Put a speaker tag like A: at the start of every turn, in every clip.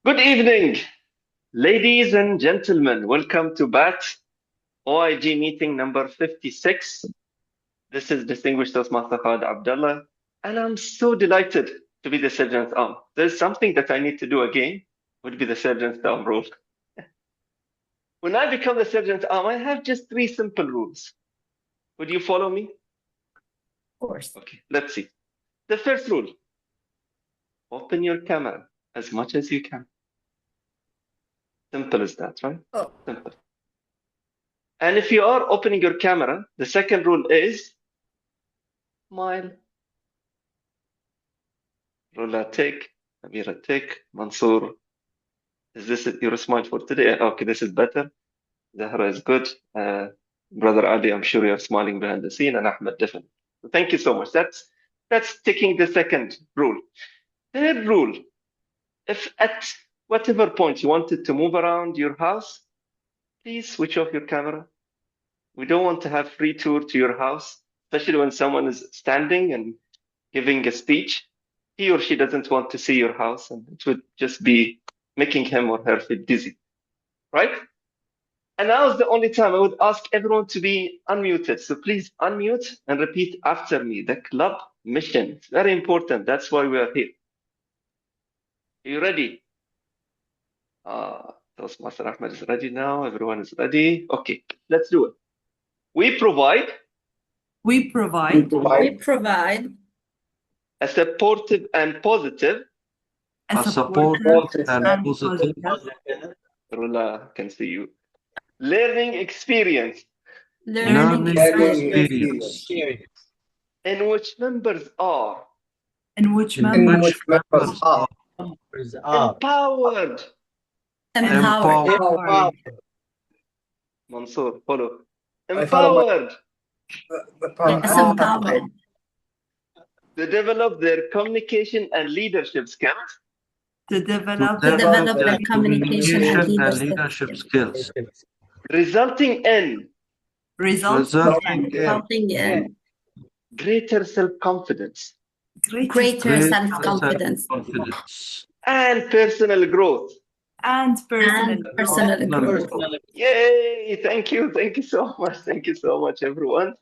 A: Good evening, ladies and gentlemen. Welcome to BAT OIG meeting number 56. This is Distinguished Toastmaster Khalid Abdullah, and I'm so delighted to be the Sergeant's Arm. There's something that I need to do again, would be the Sergeant's Arm rule. When I become the Sergeant's Arm, I have just 3 simple rules. Would you follow me?
B: Of course.
A: Okay, let's see. The first rule, open your camera as much as you can. Simple as that, right?
B: Oh.
A: Simple. And if you are opening your camera, the second rule is smile. Rula tick, Amira tick, Mansoor. Is this your smile for today? Okay, this is better. Zahra is good. Brother Ali, I'm sure you're smiling behind the scene, and Ahmed definitely. So thank you so much. That's ticking the second rule. Third rule, if at whatever point you wanted to move around your house, please switch off your camera. We don't want to have free tour to your house, especially when someone is standing and giving a speech. He or she doesn't want to see your house, and it would just be making him or her feel dizzy, right? And now is the only time I would ask everyone to be unmuted. So please unmute and repeat after me. The club mission. It's very important. That's why we are here. Are you ready? Toastmaster Ahmed is ready now. Everyone is ready. Okay, let's do it. We provide a supportive and positive. Rula can see you. Learning experience. In which members are empowered. Mansoor, follow. Empowered. To develop their communication and leadership skills. Resulting in greater self-confidence. And personal growth. Yay! Thank you so much, everyone.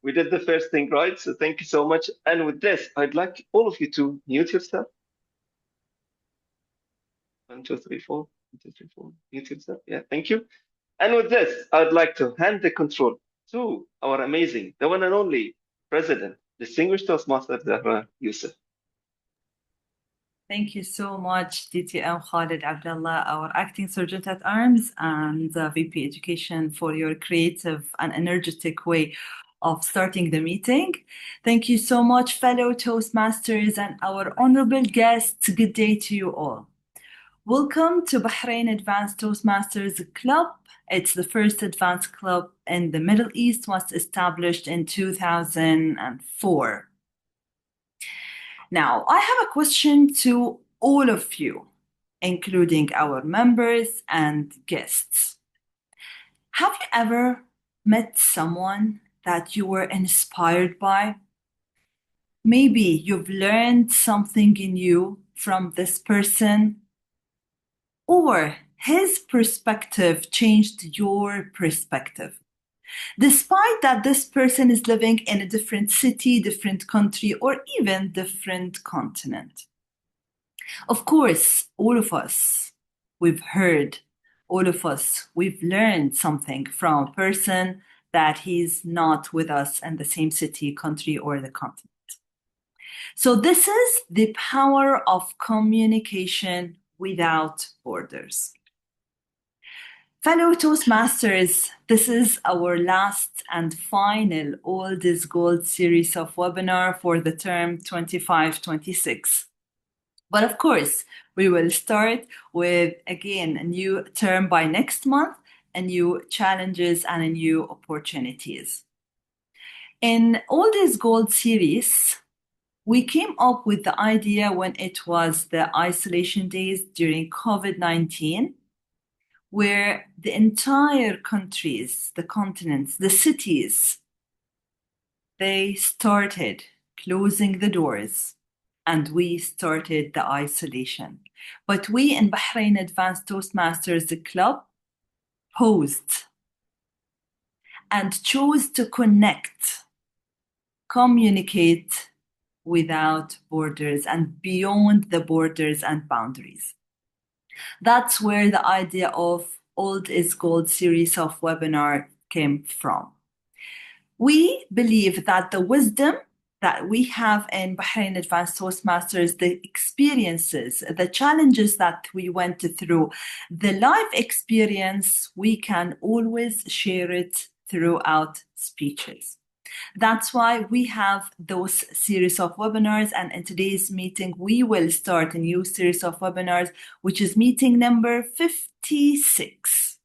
A: We did the first thing right, so thank you so much. And with this, I'd like all of you to mute yourself. 1, 2, 3, 4. 1, 2, 3, 4. Mute yourself. Yeah, thank you. And with this, I'd like to hand the control to our amazing, the one and only President, Distinguished Toastmaster Zahra Yusuf.
C: Thank you so much, DTM Khalid Abdullah, our Acting Sergeant at Arms, and VP Education for your creative and energetic way of starting the meeting. Thank you so much, fellow Toastmasters and our honorable guests. Good day to you all. Welcome to Bahrain Advanced Toastmasters Club. It's the first advanced club in the Middle East, was established in 2004. Now, I have a question to all of you, including our members and guests. Have you ever met someone that you were inspired by? Maybe you've learned something new from this person, or his perspective changed your perspective. Despite that this person is living in a different city, different country, or even different continent. Of course, all of us, we've heard, all of us, we've learned something from a person that he's not with us in the same city, country, or the continent. So this is the power of communication without borders. Fellow Toastmasters, this is our last and final Old is Gold series of webinar for the term 25-26. But of course, we will start with, again, a new term by next month, and new challenges and new opportunities. In Old is Gold series, we came up with the idea when it was the isolation days during COVID-19, where the entire countries, the continents, the cities, they started closing the doors, and we started the isolation. But we in Bahrain Advanced Toastmasters Club paused and chose to connect, communicate without borders and beyond the borders and boundaries. That's where the idea of Old is Gold series of webinar came from. We believe that the wisdom that we have in Bahrain Advanced Toastmasters, the experiences, the challenges that we went through, the life experience, we can always share it throughout speeches. That's why we have those series of webinars, and in today's meeting, we will start a new series of webinars, which is meeting number 56,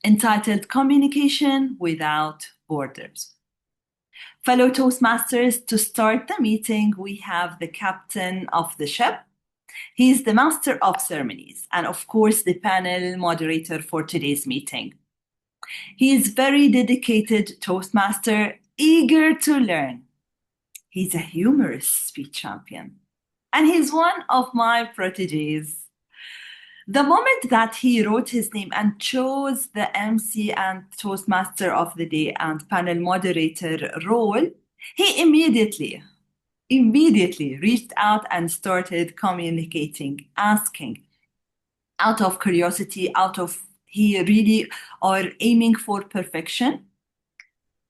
C: entitled Communication Without Borders. Fellow Toastmasters, to start the meeting, we have the captain of the ship. He's the master of ceremonies and, of course, the panel moderator for today's meeting. He is very dedicated Toastmaster, eager to learn. He's a humorous speech champion, and he's one of my proteges. The moment that he wrote his name and chose the MC and Toastmaster of the Day and panel moderator role, he immediately reached out and started communicating, asking, out of curiosity, he really are aiming for perfection.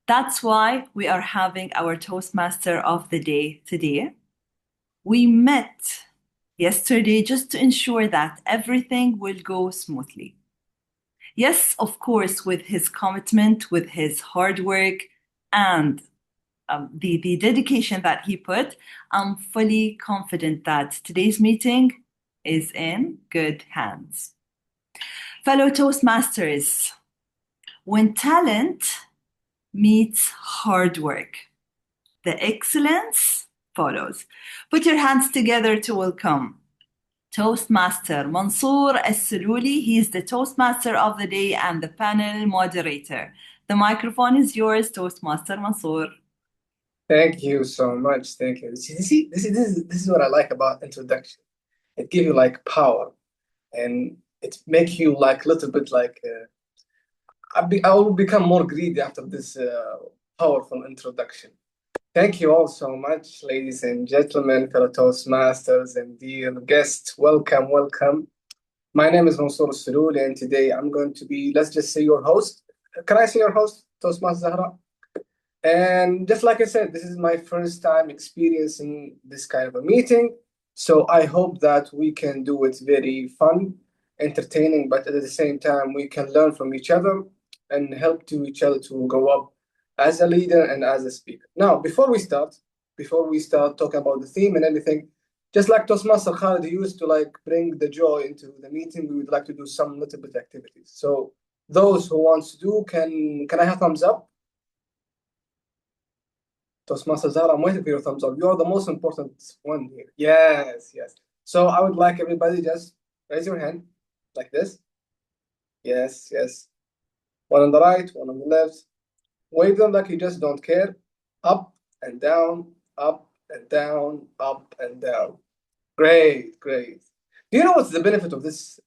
C: That's why we are having our Toastmaster of the Day today. We met yesterday just to ensure that everything will go smoothly. Yes, of course, with his commitment, with his hard work, and the dedication that he put, I'm fully confident that today's meeting is in good hands. Fellow Toastmasters, when talent meets hard work, the excellence follows. Put your hands together to welcome Toastmaster Mansour Al-Sululi. He is the Toastmaster of the Day and the panel moderator. The microphone is yours, Toastmaster Mansour.
D: Thank you so much. Thank you. See, this is what I like about introduction. It gives you like power, and it makes you like a little bit like I will become more greedy after this powerful introduction. Thank you all so much, ladies and gentlemen, fellow Toastmasters and dear guests. Welcome, welcome. My name is Mansour Al-Sululi, and today I'm going to be, let's just say, your host. Can I say your host, Toastmaster Zahra? And just like I said, this is my first time experiencing this kind of a meeting. So I hope that we can do it very fun, entertaining, but at the same time, we can learn from each other and help to each other to grow up as a leader and as a speaker. Now, before we start talking about the theme and everything, just like Toastmaster Khalid used to like bring the joy into the meeting, we would like to do some little bit activities. So those who wants to do, can I have thumbs up? Toastmaster Zahra, I'm waiting for your thumbs up. You are the most important one here. Yes, yes. So I would like everybody just raise your hand like this. Yes, yes. One on the right, one on the left. Wave them like you just don't care. Up and down, up and down, up and down. Great, great. Do you know what's the benefit of this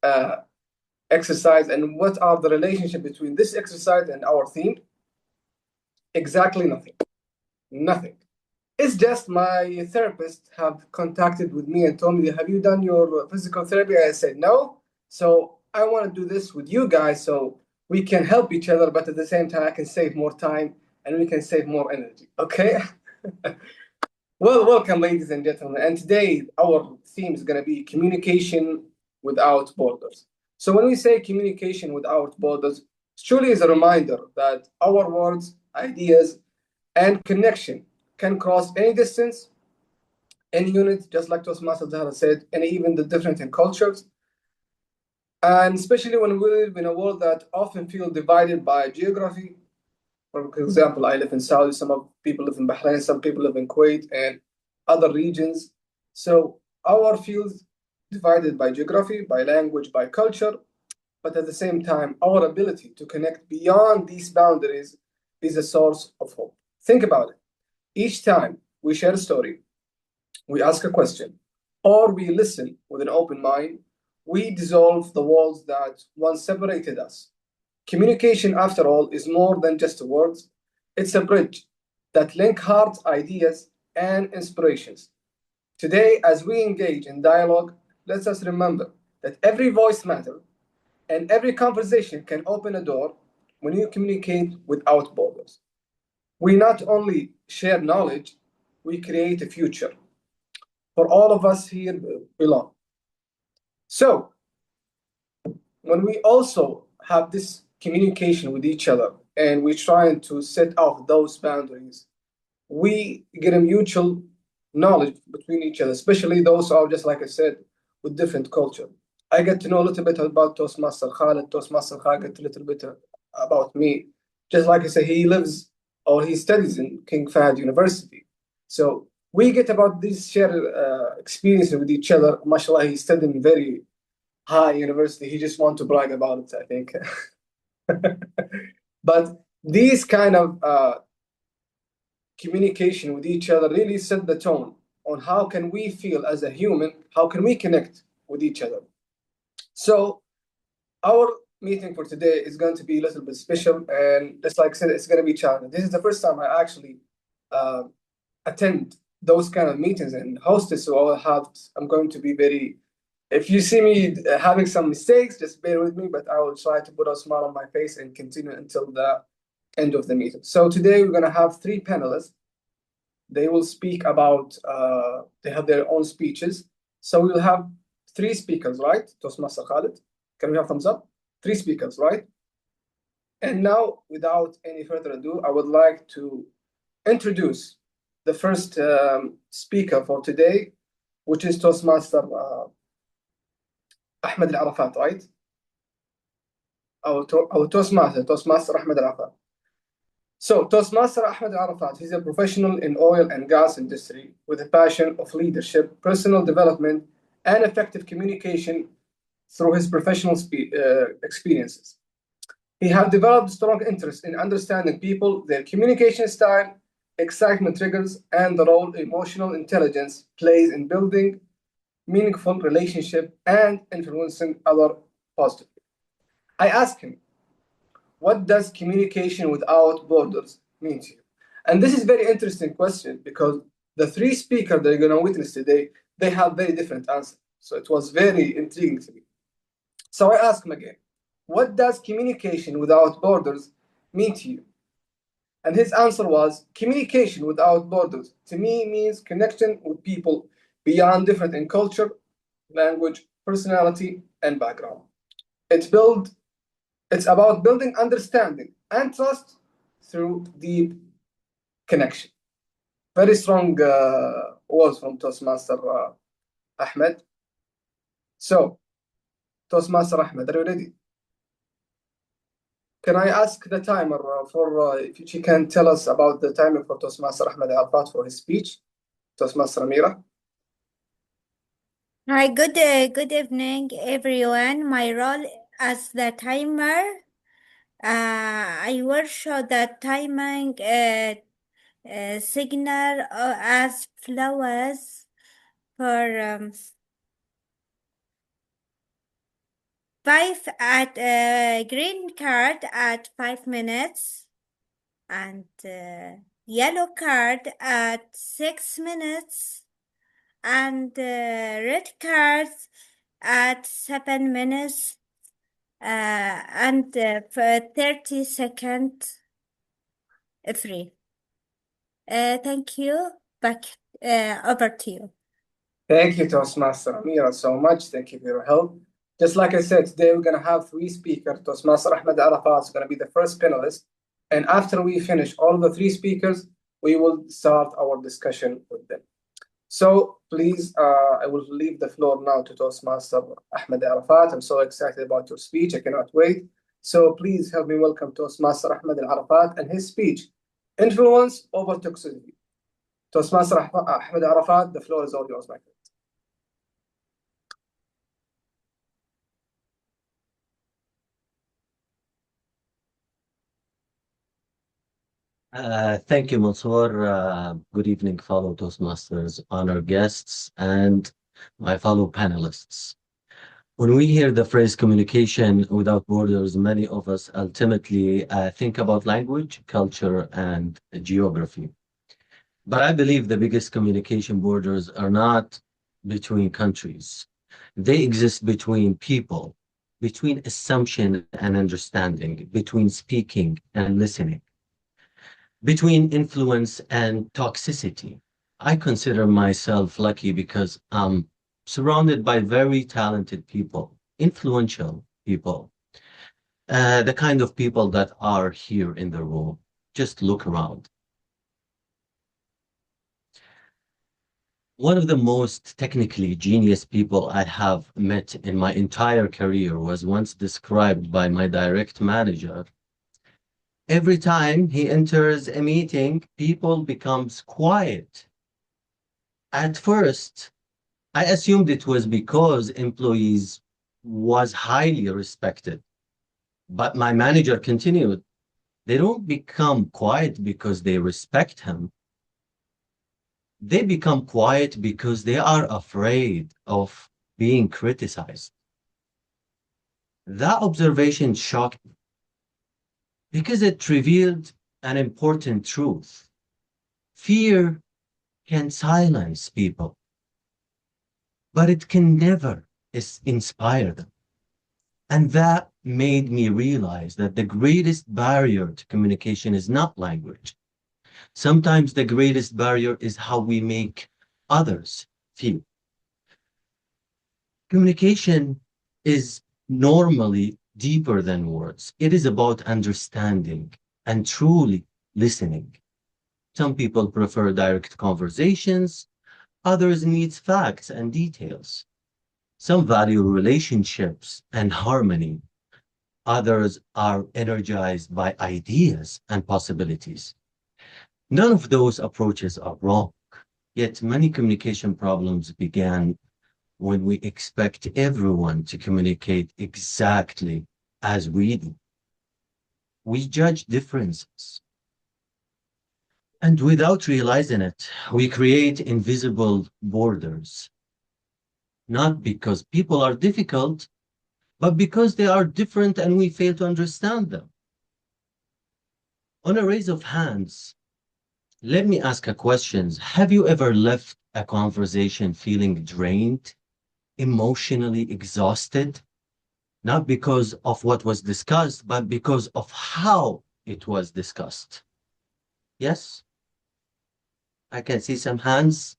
D: exercise and what are the relationship between this exercise and our theme? Exactly nothing. Nothing. It's just my therapist have contacted with me and told me, have you done your physical therapy? I said no. So I want to do this with you guys so we can help each other, but at the same time I can save more time and we can save more energy. Okay? Well, welcome, ladies and gentlemen. And today our theme is going to be communication without borders. So when we say communication without borders, surely is a reminder that our words, ideas, and connection can cross any distance, any unit, just like Toastmaster Zahra said, and even the different in cultures. And especially when we live in a world that often feels divided by geography. For example, I live in Saudi, some people live in Bahrain, some people live in Kuwait and other regions. So our fields divided by geography, by language, by culture, but at the same time, our ability to connect beyond these boundaries is a source of hope. Think about it. Each time we share a story, we ask a question, or we listen with an open mind, we dissolve the walls that once separated us. Communication, after all, is more than just words. It's a bridge that link hearts, ideas, and inspirations. Today, as we engage in dialogue, let us remember that every voice matters and every conversation can open a door when you communicate without borders. We not only share knowledge, we create a future for all of us here belong. So, when we also have this communication with each other and we're trying to set out those boundaries, we get a mutual knowledge between each other, especially those who are, just like I said, with different culture. I get to know a little bit about Toastmaster Khalid. Toastmaster Khalid get a little bit about me. Just like I said, he lives or he studies in King Fahd University. So we get about this shared experience with each other. MashaAllah, he's studying very high university. He just want to brag about it, I think. But these kind of communication with each other really set the tone on how can we feel as a human, how can we connect with each other. So our meeting for today is going to be a little bit special, and just like I said, it's going to be challenging. This is the first time I actually attend those kind of meetings and host it, so I'm going to be very. If you see me having some mistakes, just bear with me, but I will try to put a smile on my face and continue until the end of the meeting. So today we're going to have 3 panelists. They will speak about, they have their own speeches. So we'll have 3 speakers, right? Toastmaster Khalid, can we have thumbs up? 3 speakers, right? And now, without any further ado, I would like to introduce the first speaker for today, which is Toastmaster Ahmed Al Arafat, right? Our Toastmaster Ahmed Al Arafat. So Toastmaster Ahmed Al Arafat, he's a professional in oil and gas industry with a passion of leadership, personal development, and effective communication through his professional experiences. He has developed strong interest in understanding people, their communication style, excitement triggers, and the role emotional intelligence plays in building meaningful relationship and influencing others positively. I asked him, what does communication without borders mean to you? And this is a very interesting question because the 3 speakers that you're going to witness today, they have very different answers. So it was very intriguing to me. So I asked him again, what does communication without borders mean to you? And his answer was, communication without borders to me means connection with people beyond different in culture, language, personality, and background. It's about building understanding and trust through deep connection. Very strong words from Toastmaster Ahmed. So, Toastmaster Ahmed, are you ready? Can I ask the timer if she can tell us about the timer for Toastmaster Ahmed Al Arafat for his speech? Toastmaster Amira.
B: Hi, good evening, everyone. My role as the timer, I will show the timing signal as flowers for green card at 5 minutes and yellow card at 6 minutes and red cards at 7 minutes and for 30 seconds free. Thank you. Back over to you.
D: Thank you, Toastmaster Amira, so much. Thank you for your help. Just like I said, today we're going to have 3 speakers. Toastmaster Ahmed Arafat is going to be the first panelist. And after we finish all the 3 speakers, we will start our discussion with them. So please, I will leave the floor now to Toastmaster Ahmed Arafat. I'm so excited about your speech. I cannot wait. So please help me welcome Toastmaster Ahmed Arafat and his speech, Influence over Toxicity. Toastmaster Ahmed Arafat, the floor is all yours, my friend.
E: Thank you, Mansoor. Good evening, fellow Toastmasters, honored guests, and my fellow panelists. When we hear the phrase communication without borders, many of us ultimately think about language, culture, and geography. But I believe the biggest communication borders are not between countries. They exist between people, between assumption and understanding, between speaking and listening, between influence and toxicity. I consider myself lucky because I'm surrounded by very talented people, influential people, the kind of people that are here in the room. Just look around. One of the most technically genius people I have met in my entire career was once described by my direct manager. Every time he enters a meeting, people becomes quiet. At first, I assumed it was because employees was highly respected. But my manager continued, they don't become quiet because they respect him. They become quiet because they are afraid of being criticized. That observation shocked me because it revealed an important truth. Fear can silence people, but it can never inspire them. And that made me realize that the greatest barrier to communication is not language. Sometimes the greatest barrier is how we make others feel. Communication is normally deeper than words. It is about understanding and truly listening. Some people prefer direct conversations, others need facts and details. Some value relationships and harmony. Others are energized by ideas and possibilities. None of those approaches are wrong, yet many communication problems began when we expect everyone to communicate exactly as we do. We judge differences. And without realizing it, we create invisible borders, not because people are difficult, but because they are different and we fail to understand them. On a raise of hands, let me ask a question. Have you ever left a conversation feeling drained, emotionally exhausted? Not because of what was discussed, but because of how it was discussed. Yes, I can see some hands.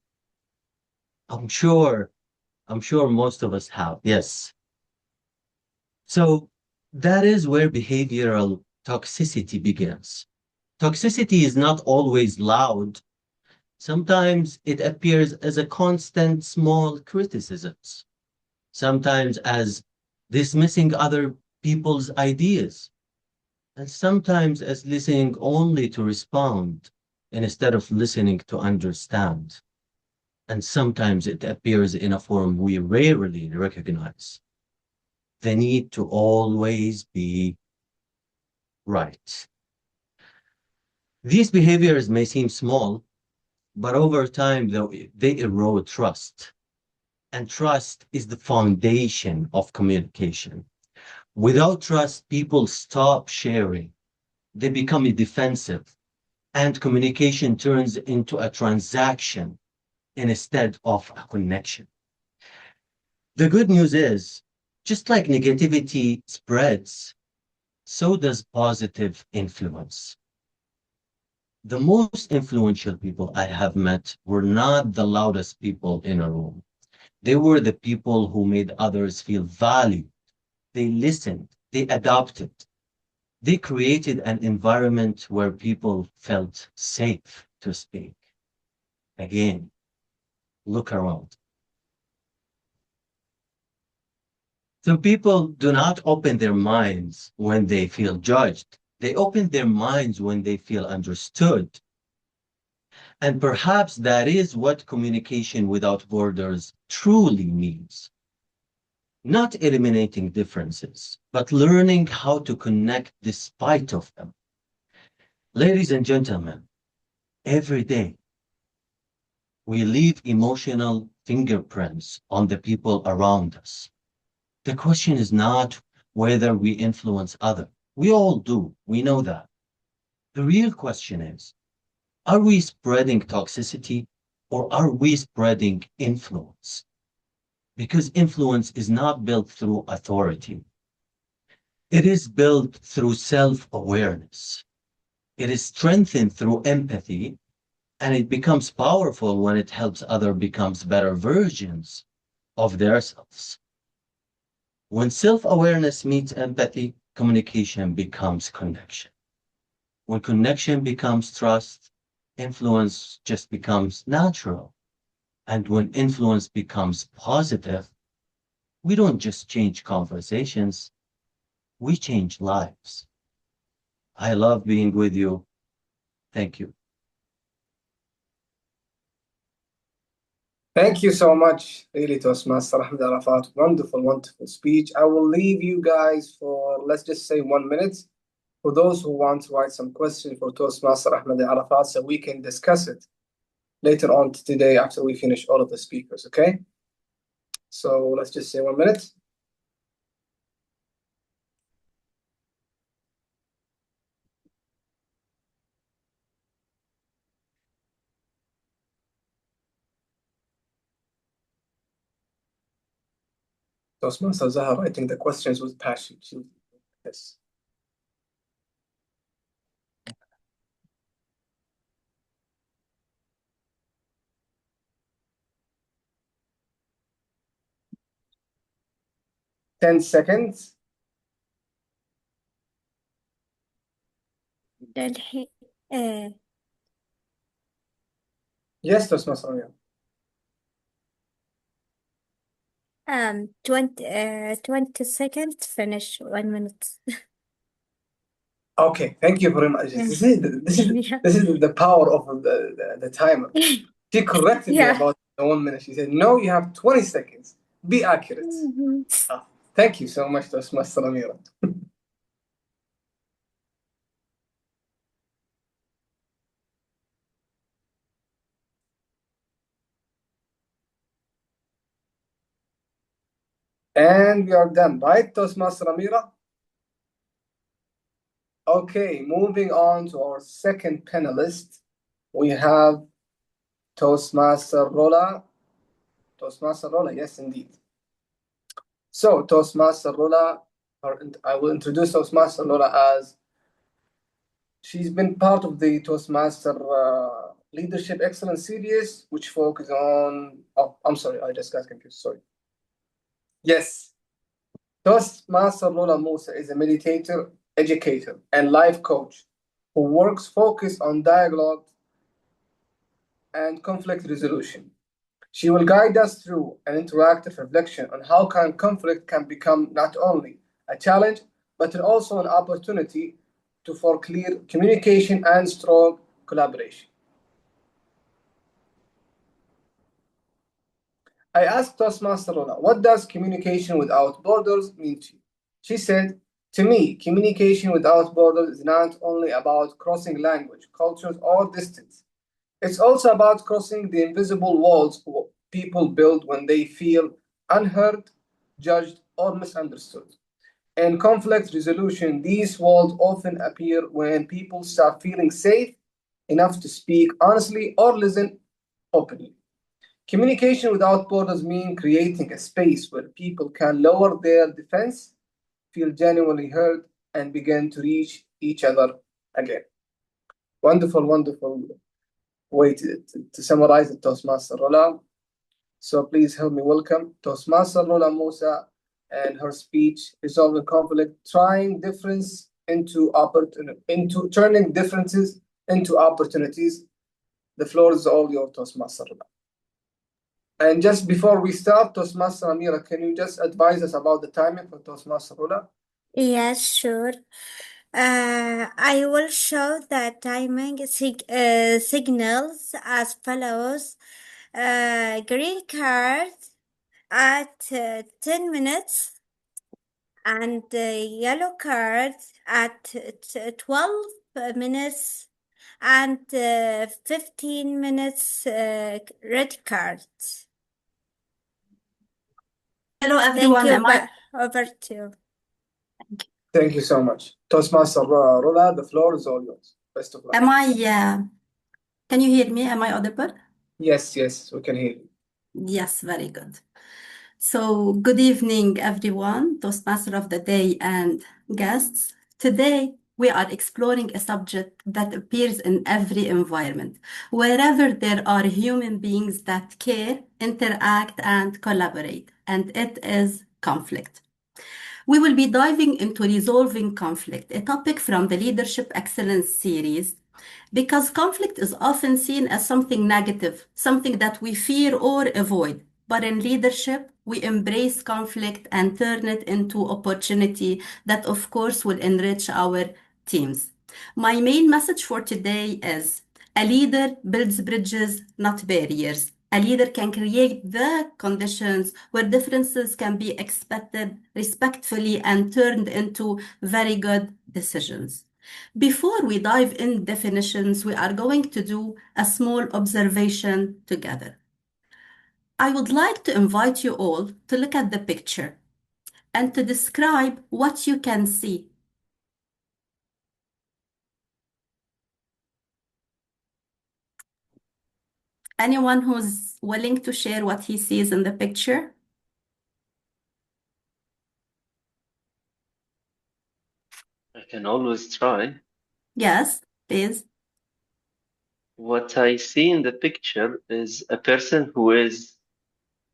E: I'm sure most of us have. Yes. So that is where behavioral toxicity begins. Toxicity is not always loud. Sometimes it appears as a constant small criticisms, sometimes as dismissing other people's ideas, and sometimes as listening only to respond instead of listening to understand. And sometimes it appears in a form we rarely recognize. The need to always be right. These behaviors may seem small, but over time, they erode trust. And trust is the foundation of communication. Without trust, people stop sharing. They become defensive, and communication turns into a transaction instead of a connection. The good news is, just like negativity spreads, so does positive influence. The most influential people I have met were not the loudest people in a room. They were the people who made others feel valued. They listened, they adopted, they created an environment where people felt safe to speak. Again, look around. So people do not open their minds when they feel judged. They open their minds when they feel understood. And perhaps that is what communication without borders truly means. Not eliminating differences, but learning how to connect despite of them. Ladies and gentlemen, every day we leave emotional fingerprints on the people around us. The question is not whether we influence others. We all do. We know that. The real question is, are we spreading toxicity or are we spreading influence? Because influence is not built through authority. It is built through self-awareness. It is strengthened through empathy, and it becomes powerful when it helps others become better versions of themselves. When self-awareness meets empathy, communication becomes connection. When connection becomes trust, influence just becomes natural. And when influence becomes positive, we don't just change conversations, we change lives. I love being with you. Thank you.
D: Thank you so much, really, Toastmaster Ahmed Arafat. Wonderful, wonderful speech. I will leave you guys for, let's just say, 1 minute. For those who want to write some questions for Toastmaster Ahmed Arafat, so we can discuss it later on today after we finish all of the speakers, okay? So let's just say 1 minute. Toastmaster Zahar writing the questions with passion. Yes. Ten seconds.
B: للحين
D: Yes, Toastmaster Amir.
B: 20 seconds, finish 1 minute.
D: Okay, thank you very much. This is the power of the timer. She corrected me
B: Yeah.
D: about the 1 minute. She said, no, you have 20 seconds. Be accurate. Thank you so much, Toastmaster Amira. And we are done, right, Toastmaster Amira? Okay, moving on to our second panelist. We have Toastmaster Rola. Toastmaster Rola, yes, indeed. So, Toastmaster Rola, I will introduce Toastmaster Rola as she's been part of the Toastmaster Leadership Excellence Series, which focus on. Oh, I'm sorry, I just got confused. Sorry. Yes. Toastmaster Rola Musa is a meditator, educator, and life coach who works focused on dialogue and conflict resolution. She will guide us through an interactive reflection on how conflict can become not only a challenge, but also an opportunity for clear communication and strong collaboration. I asked Toastmaster Rola, what does communication without borders mean to you? She said, to me, communication without borders is not only about crossing language, cultures, or distance. It's also about crossing the invisible walls people build when they feel unheard, judged, or misunderstood. In conflict resolution, these walls often appear when people start feeling safe enough to speak honestly or listen openly. Communication without borders means creating a space where people can lower their defense, feel genuinely heard, and begin to reach each other again. Wonderful, wonderful way to summarize it, Toastmaster Rola. So please help me welcome Toastmaster Rola Musa and her speech, Resolving Conflict, turning differences into opportunities. The floor is all yours, Toastmaster Rola. And just before we start, Toastmaster Amira, can you just advise us about the timing for Toastmaster Rola?
B: Yes, sure. I will show the timing signals as follows. Green card at 10 minutes and yellow card at 12 minutes and 15 minutes red cards.
F: Hello,
B: Thank
F: everyone.
B: you.
F: Am I?
B: Over to you.
D: Thank you so much. Toastmaster Rola, the floor is all yours. Best of luck.
F: Can you hear me? Am I audible?
D: Yes, yes, we can hear you.
F: Yes, very good. So, good evening, everyone, Toastmaster of the Day and guests. Today, we are exploring a subject that appears in every environment, wherever there are human beings that care, interact, and collaborate, and it is conflict. We will be diving into resolving conflict, a topic from the Leadership Excellence series, because conflict is often seen as something negative, something that we fear or avoid. But in leadership, we embrace conflict and turn it into opportunity that, of course, will enrich our teams. My main message for today is a leader builds bridges, not barriers. A leader can create the conditions where differences can be expected respectfully and turned into very good decisions. Before we dive in definitions, we are going to do a small observation together. I would like to invite you all to look at the picture and to describe what you can see. Anyone who's willing to share what he sees in the picture?
A: I can always try.
F: Yes, please.
A: What I see in the picture is a person who is,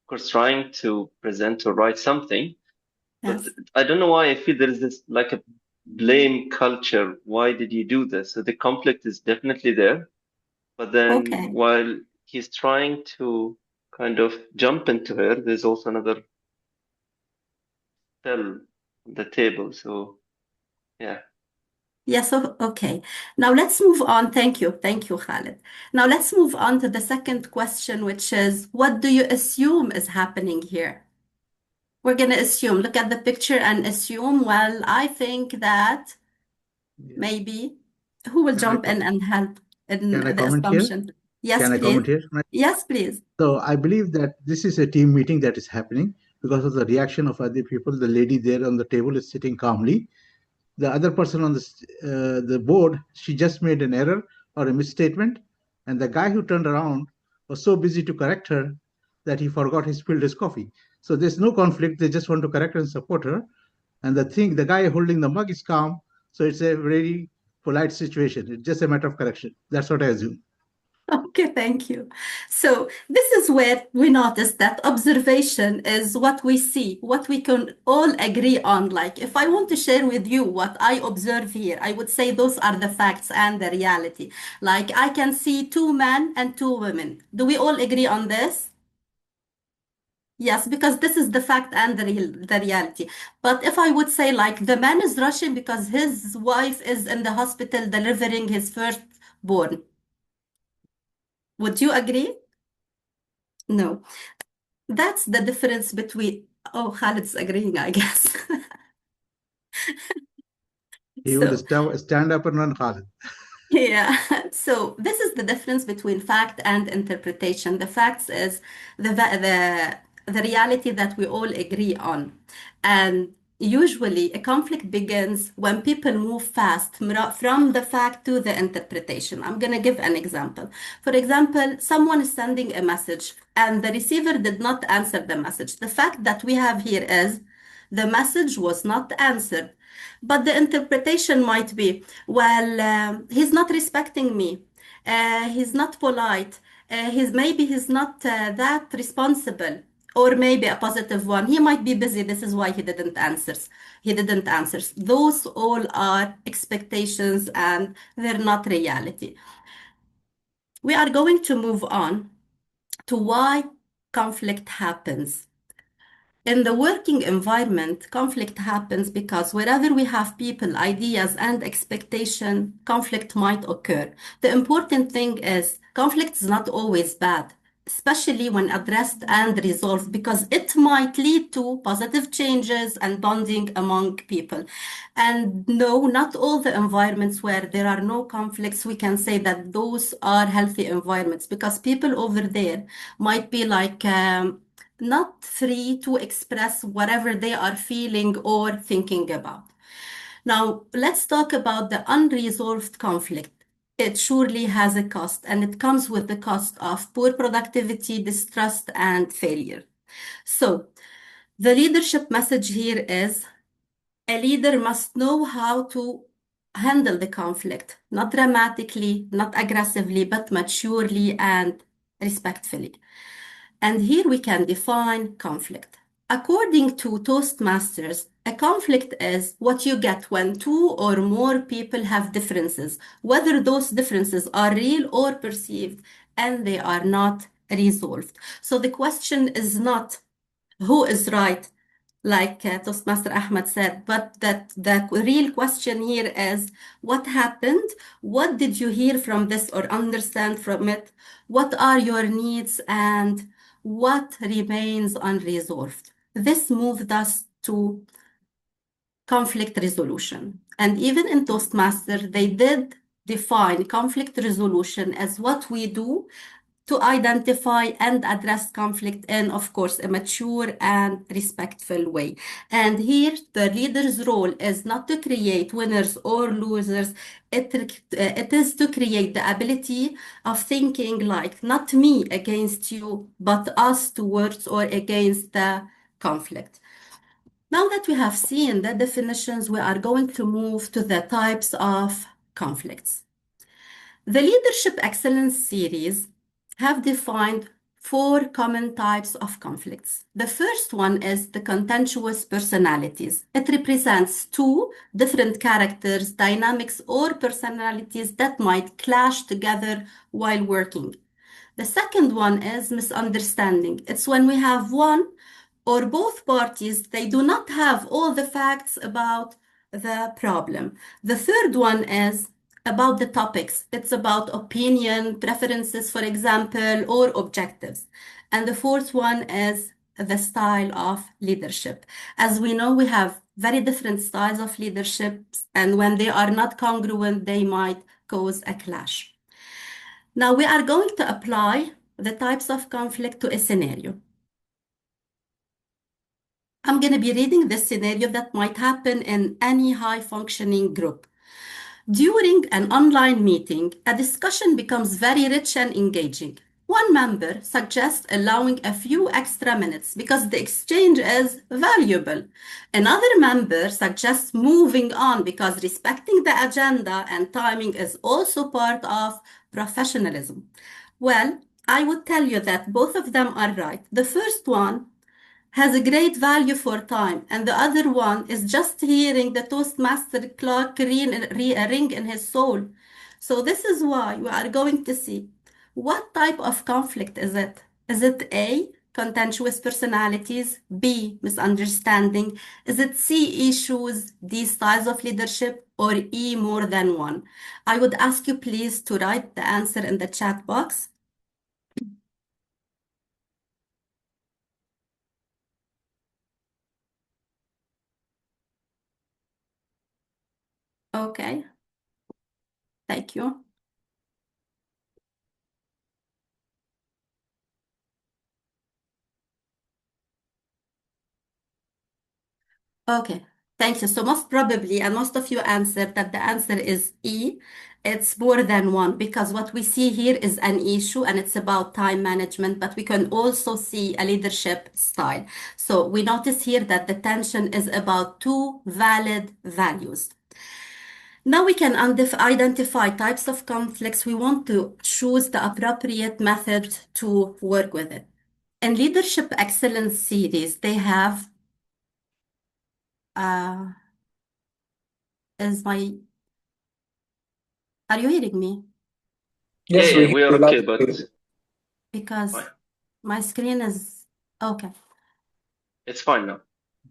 A: of course, trying to present or write something, but
F: Yes.
A: I don't know why I feel there is this like a blame culture. Why did you do this? So the conflict is definitely there, but then
F: Okay.
A: while he's trying to kind of jump into her, there's also another cell on the table. So yeah.
F: Yes, okay. Now let's move on. Thank you. Thank you, Khalid. Now let's move on to the second question, which is, what do you assume is happening here? We're going to assume, look at the picture and assume, well, I think that maybe, who will jump in and help in
G: Can I
F: the
G: comment here?
F: assumption? Yes,
G: Can I comment
F: please.
G: here?
F: Yes, please.
G: So I believe that this is a team meeting that is happening because of the reaction of other people. The lady there on the table is sitting calmly. The other person on the board, she just made an error or a misstatement, and the guy who turned around was so busy to correct her that he forgot he spilled his coffee. So there's no conflict. They just want to correct her and support her. And the guy holding the mug is calm. So it's a very polite situation. It's just a matter of correction. That's what I assume.
F: Okay, thank you. So this is where we notice that observation is what we see, what we can all agree on. Like if I want to share with you what I observe here, I would say those are the facts and the reality. Like I can see two men and two women. Do we all agree on this? Yes, because this is the fact and the reality. But if I would say like the man is rushing because his wife is in the hospital delivering his firstborn, would you agree? No. That's the difference between, oh, Khalid's agreeing, I guess.
G: He will
F: So,
G: stand up and run, Khalid.
F: yeah. So this is the difference between fact and interpretation. The facts is the reality that we all agree on. And usually a conflict begins when people move fast from the fact to the interpretation. I'm going to give an example. For example, someone is sending a message and the receiver did not answer the message. The fact that we have here is the message was not answered. But the interpretation might be, well, he's not respecting me. He's not polite. He's not that responsible. Or maybe a positive one. He might be busy. This is why he didn't answer. He didn't answer. Those all are expectations and they're not reality. We are going to move on to why conflict happens. In the working environment, conflict happens because wherever we have people, ideas, and expectation, conflict might occur. The important thing is conflict is not always bad. especially when addressed and resolved, because it might lead to positive changes and bonding among people. And no, not all the environments where there are no conflicts, we can say that those are healthy environments, because people over there might be like not free to express whatever they are feeling or thinking about. Now, let's talk about the unresolved conflict. It surely has a cost, and it comes with the cost of poor productivity, distrust, and failure. So, the leadership message here is a leader must know how to handle the conflict, not dramatically, not aggressively, but maturely and respectfully. And here we can define conflict. According to Toastmasters, a conflict is what you get when two or more people have differences, whether those differences are real or perceived, and they are not resolved. So the question is not who is right, like Toastmaster Ahmed said, but that the real question here is what happened? What did you hear from this or understand from it? What are your needs and what remains unresolved? This moved us to conflict resolution. And even in Toastmaster, they did define conflict resolution as what we do to identify and address conflict in, of course, a mature and respectful way. And here, the leader's role is not to create winners or losers. It is to create the ability of thinking like not me against you, but us towards or against the conflict. Now that we have seen the definitions, we are going to move to the types of conflicts. The Leadership Excellence series have defined 4 common types of conflicts. The first one is the contentious personalities. It represents 2 different characters, dynamics, or personalities that might clash together while working. The second one is misunderstanding. It's when we have one or both parties, they do not have all the facts about the problem. The third one is about the topics. It's about opinion, preferences, for example, or objectives. And the fourth one is the style of leadership. As we know, we have very different styles of leadership, and when they are not congruent, they might cause a clash. Now we are going to apply the types of conflict to a scenario. I'm going to be reading this scenario that might happen in any high-functioning group. During an online meeting, a discussion becomes very rich and engaging. One member suggests allowing a few extra minutes because the exchange is valuable. Another member suggests moving on because respecting the agenda and timing is also part of professionalism. Well, I would tell you that both of them are right. The first one has a great value for time, and the other one is just hearing the Toastmaster clock ring in his soul. So this is why we are going to see what type of conflict is it? Is it A, contentious personalities, B, misunderstanding? Is it C, issues, D, styles of leadership, or E, more than one? I would ask you please to write the answer in the chat box. Okay. Thank you. Okay, thank you. So most probably, and most of you answered that the answer is E. It's more than one because what we see here is an issue and it's about time management, but we can also see a leadership style. So we notice here that the tension is about 2 valid values. Now we can identify types of conflicts. We want to choose the appropriate method to work with it. In Leadership Excellence series, they have are you hearing me?
D: Yes,
A: Yeah,
D: we
A: yeah, we
D: hear
A: are
D: you loud
A: okay,
D: and
A: but
D: clear.
F: Because
A: fine.
F: my screen is okay.
A: It's fine now.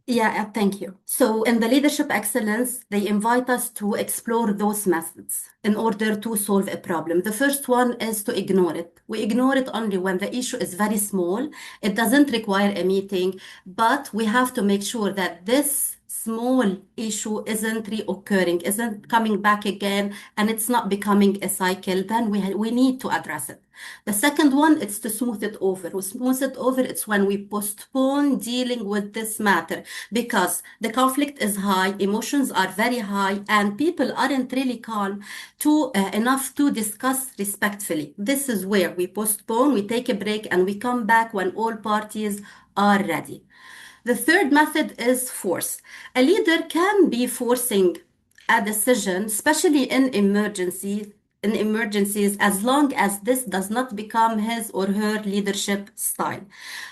F: Thank you. So in the Leadership Excellence, they invite us to explore those methods in order to solve a problem. The first one is to ignore it. We ignore it only when the issue is very small. It doesn't require a meeting, but we have to make sure that this small issue isn't reoccurring, isn't coming back again, and it's not becoming a cycle. Then we need to address it. The second one is to smooth it over. We smooth it over, it's when we postpone dealing with this matter because the conflict is high, emotions are very high, and people aren't really calm enough to discuss respectfully. This is where we postpone, we take a break, and we come back when all parties are ready. The third method is force. A leader can be forcing a decision, especially in emergencies, as long as this does not become his or her leadership style.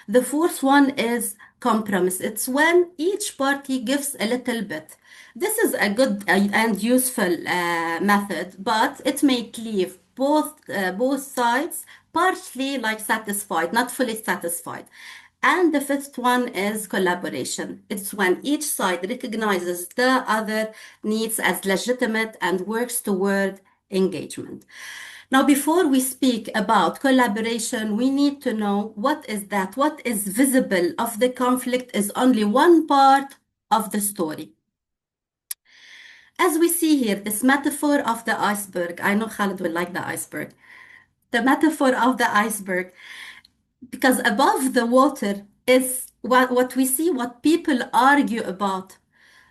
F: The fourth one is compromise. It's when each party gives a little bit. This is a good and useful method, but it may leave both sides partially satisfied, not fully satisfied. And the fifth one is collaboration. It's when each side recognizes the other needs as legitimate and works toward engagement. Now, before we speak about collaboration, we need to know what is that? What is visible of the conflict is only one part of the story. As we see here, this metaphor of the iceberg, I know Khalid will like the iceberg. The metaphor of the iceberg, because above the water is what we see, what people argue about.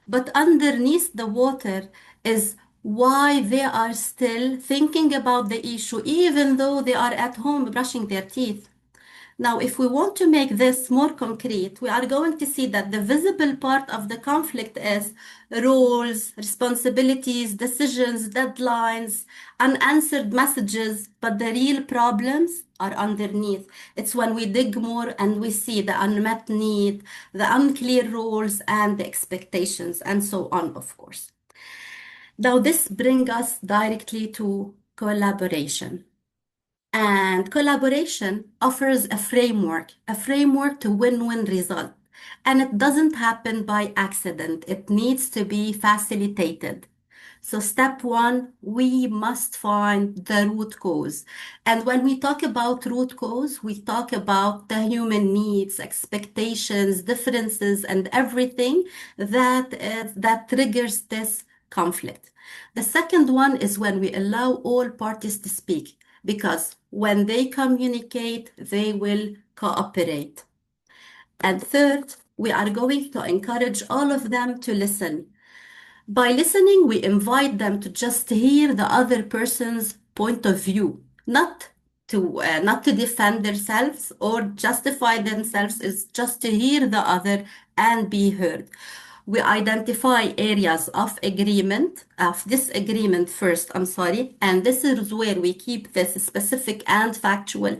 F: But underneath the water is why they are still thinking about the issue, even though they are at home brushing their teeth. Now, if we want to make this more concrete, we are going to see that the visible part of the conflict is roles, responsibilities, decisions, deadlines, unanswered messages, but the real problems are underneath. It's when we dig more and we see the unmet need, the unclear roles, and the expectations, and so on, of course. Now, this brings us directly to collaboration. And collaboration offers a framework to win-win result. And it doesn't happen by accident. It needs to be facilitated. So step one, we must find the root cause. And when we talk about root cause, we talk about the human needs, expectations, differences, and everything that triggers this conflict. The second one is when we allow all parties to speak, because when they communicate, they will cooperate. And third, we are going to encourage all of them to listen. By listening, we invite them to just hear the other person's point of view, not to defend themselves or justify themselves, is just to hear the other and be heard. We identify areas of disagreement first, and this is where we keep this specific and factual.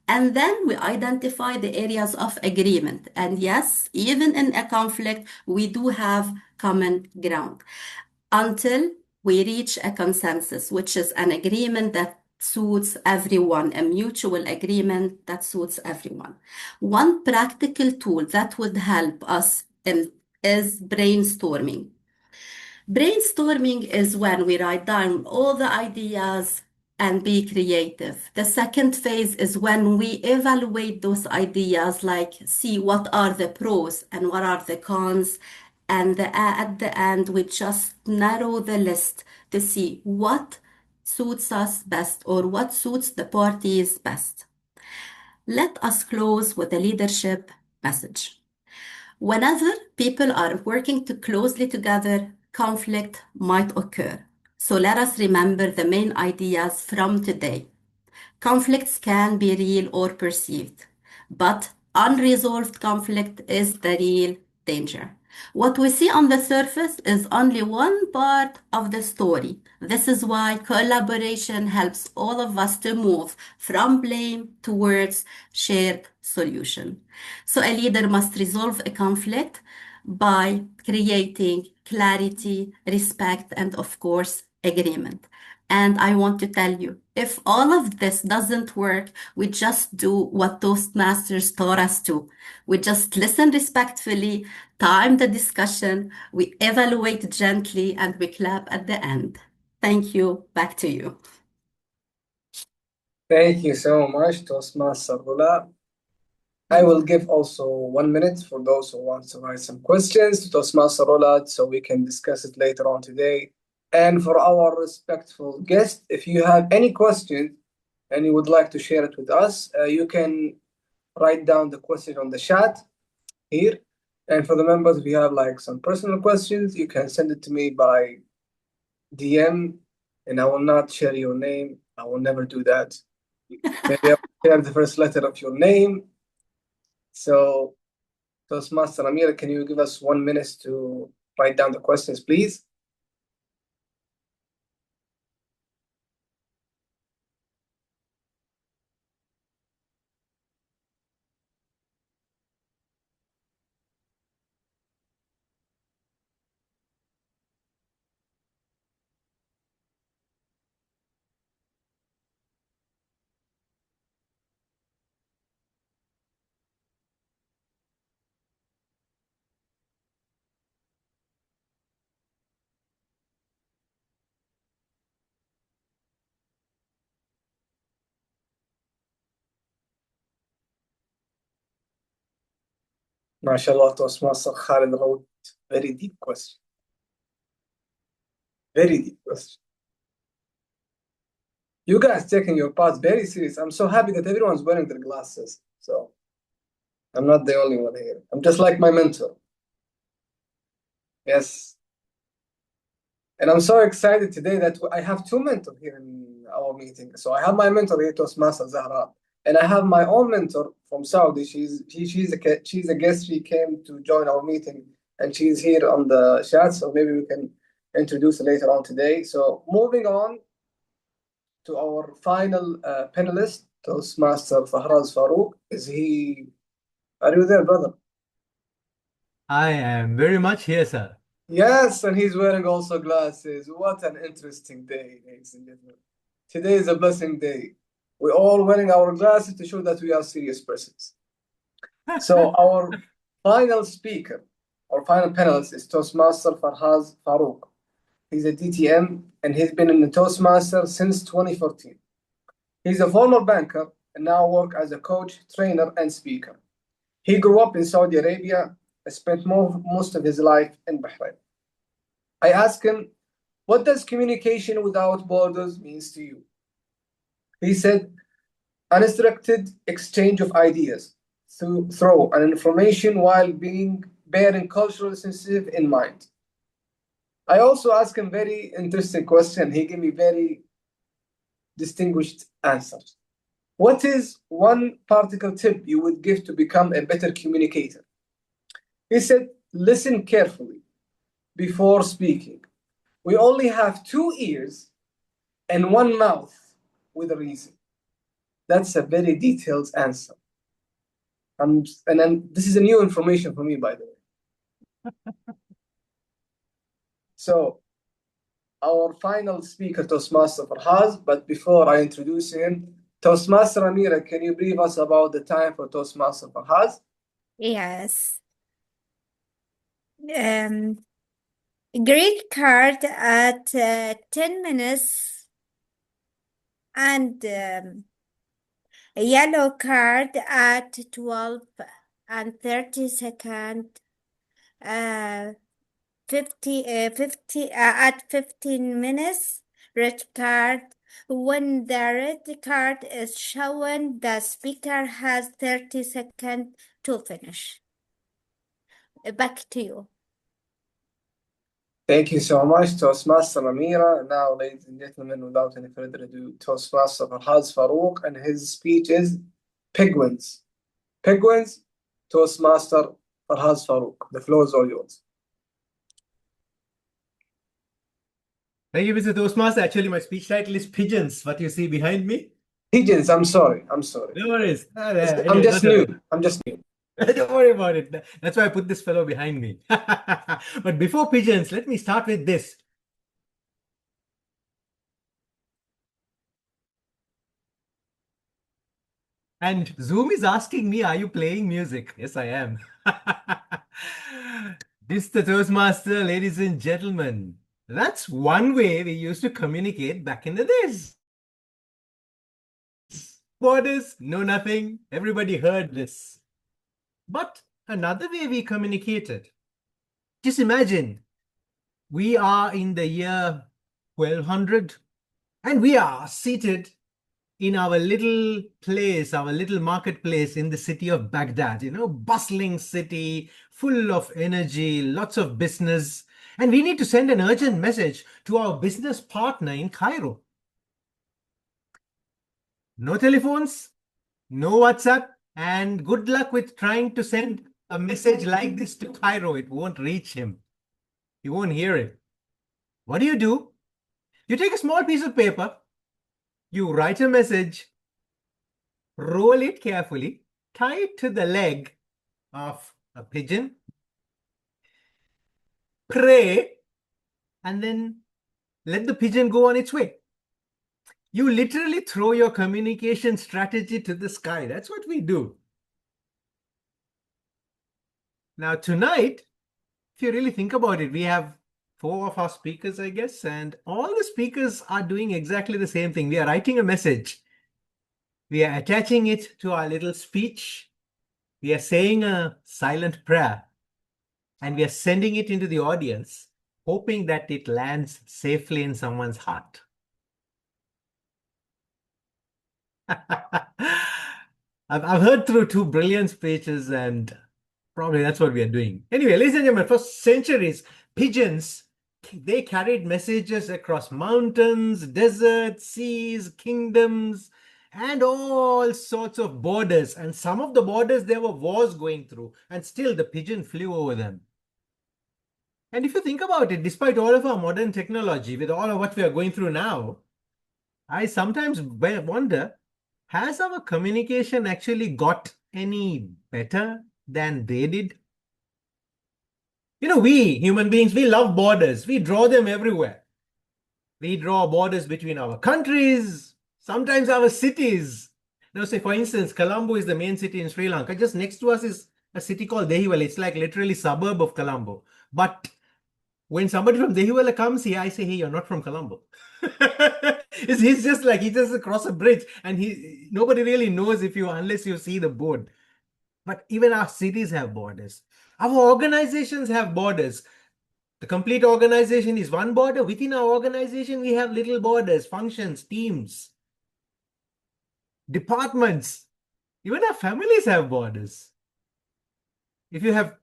F: And then we identify the areas of agreement. And yes, even in a conflict, we do have common ground until we reach a consensus, which is an agreement that suits everyone, a mutual agreement that suits everyone. One practical tool that would help us is brainstorming. Brainstorming is when we write down all the ideas and be creative. The second phase is when we evaluate those ideas, see what are the pros and what are the cons. And at the end, we just narrow the list to see what suits us best or what suits the parties best. Let us close with a leadership message. Whenever people are working too closely together, conflict might occur. So let us remember the main ideas from today. Conflicts can be real or perceived, but unresolved conflict is the real danger. What we see on the surface is only one part of the story. This is why collaboration helps all of us to move from blame towards shared solution. So a leader must resolve a conflict by creating clarity, respect, and of course, agreement. And I want to tell you, If all of this doesn't work, we just do what Toastmasters taught us to. We just listen respectfully, time the discussion, we evaluate gently, and we clap at the end. Thank you. Back to you.
D: Thank you so much, Toastmaster Rula. I will give also 1 minute for those who want to write some questions to Toastmaster Rula so we can discuss it later on today. And for our respectful guest, if you have any questions and you would like to share it with us, you can write down the question on the chat here. And for the members, if you have like some personal questions, you can send it to me by DM, and I will not share your name. I will never do that. Maybe I'll share the first letter of your name. So, Toastmaster Amira, can you give us 1 minute to write down the questions, please? MashaAllah, Toastmaster Khalid wrote very deep question. Very deep question. You guys taking your part very serious. I'm so happy that everyone's wearing their glasses. So I'm not the only one here. I'm just like my mentor. Yes. And I'm so excited today that I have 2 mentors here in our meeting. So I have my mentor here, Toastmaster Zahra, and I have my own mentor from Saudi. She's a guest. She came to join our meeting, and she's here on the chat. So maybe we can introduce her later on today. So moving on to our final panelist, Toastmaster Fahraz Farouk. Are you there, brother?
H: I am very much here, sir.
D: Yes, and he's wearing also glasses. What an interesting day, ladies and gentlemen. Today is a blessing day. We're all wearing our glasses to show that we are serious persons. So our final speaker, our final panelist is Toastmaster Fahraz Farouk. He's a DTM and he's been in the Toastmaster since 2014. He's a former banker and now works as a coach, trainer, and speaker. He grew up in Saudi Arabia, spent most of his life in Bahrain. I asked him, what does communication without borders means to you? He said, unrestricted exchange of ideas through an information while bearing cultural sensitivity in mind. I also asked him very interesting question. He gave me very distinguished answers. What is one practical tip you would give to become a better communicator? He said, listen carefully before speaking. We only have 2 ears and 1 mouth with a reason. That's a very detailed answer. And then this is a new information for me, by the way. So our final speaker, Toastmaster Fahraz, but before I introduce him, Toastmaster Amira, can you brief us about the time for Toastmaster Fahraz?
B: Yes. Green card at 10 minutes and a yellow card at 12 and 30 seconds. 50 at 15 minutes. Red card. When the red card is shown, the speaker has 30 seconds to finish. Back to you.
D: Thank you so much, Toastmaster Amira. Now, ladies and gentlemen, without any further ado, Toastmaster Fahraz Farouk, and his speech is Penguins. Penguins, Toastmaster Fahraz Farouk. The floor is all yours.
H: Thank you, Mr. Toastmaster. Actually, my speech title is Pigeons, what you see behind me.
D: Pigeons, I'm sorry.
H: No worries.
D: I'm just new.
H: Don't worry about it. That's why I put this fellow behind me. But before pigeons, let me start with this. And Zoom is asking me, are you playing music? Yes, I am. This is the Toastmaster, ladies and gentlemen. That's one way we used to communicate back in the days. Borders, no nothing. Everybody heard this. But another way we communicated. Just imagine, we are in the year 1200 and we are seated in our little place, our little marketplace in the city of Baghdad, bustling city, full of energy, lots of business. And we need to send an urgent message to our business partner in Cairo. No telephones, no WhatsApp, and good luck with trying to send a message like this to Cairo. It won't reach him. He won't hear it. What do? You take a small piece of paper, you write a message, roll it carefully, tie it to the leg of a pigeon, pray, and then let the pigeon go on its way. You literally throw your communication strategy to the sky. That's what we do. Now, tonight, if you really think about it, we have 4 of our speakers, I guess, and all the speakers are doing exactly the same thing. We are writing a message. We are attaching it to our little speech. We are saying a silent prayer, and we are sending it into the audience, hoping that it lands safely in someone's heart. I've heard through 2 brilliant speeches, and probably that's what we are doing. Anyway, ladies and gentlemen, for centuries, pigeons, they carried messages across mountains, deserts, seas, kingdoms, and all sorts of borders. And some of the borders, there were wars going through, and still the pigeon flew over them. And if you think about it, despite all of our modern technology, with all of what we are going through now, I sometimes wonder, has our communication actually got any better than they did? We human beings, we love borders. We draw them everywhere. We draw borders between our countries, sometimes our cities. Now, say, for instance, Colombo is the main city in Sri Lanka. Just next to us is a city called Dehiwala. It's like literally suburb of Colombo. But when somebody from Dehiwala comes here, I say, hey, you're not from Colombo. He's just like, he just across a bridge, and nobody really knows unless you see the board. But even our cities have borders. Our organizations have borders. The complete organization is one border. Within our organization, we have little borders, functions, teams, departments. Even our families have borders. If you have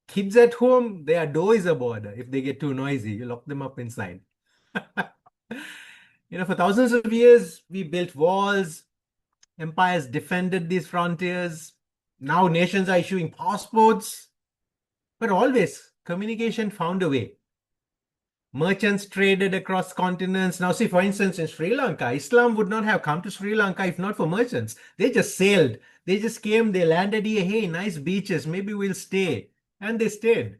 H: kids at home, their door is a border. If they get too noisy, you lock them up inside. For thousands of years, we built walls. Empires defended these frontiers. Now nations are issuing passports. But always, communication found a way. Merchants traded across continents. Now, see, for instance, in Sri Lanka, Islam would not have come to Sri Lanka if not for merchants. They just sailed. They just came, they landed here. Hey, nice beaches. Maybe we'll stay. And they stayed.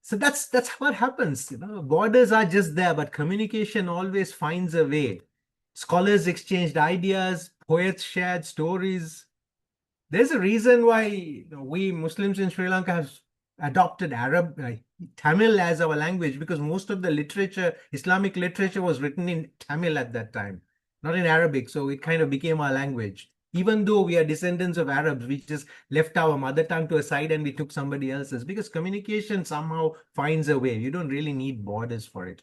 H: So that's what happens. Borders are just there, but communication always finds a way. Scholars exchanged ideas, poets shared stories. There's a reason why we Muslims in Sri Lanka have adopted Tamil as our language, because most of the literature, Islamic literature, was written in Tamil at that time, not in Arabic. So it kind of became our language. Even though we are descendants of Arabs, we just left our mother tongue to a side and we took somebody else's, because communication somehow finds a way. You don't really need borders for it.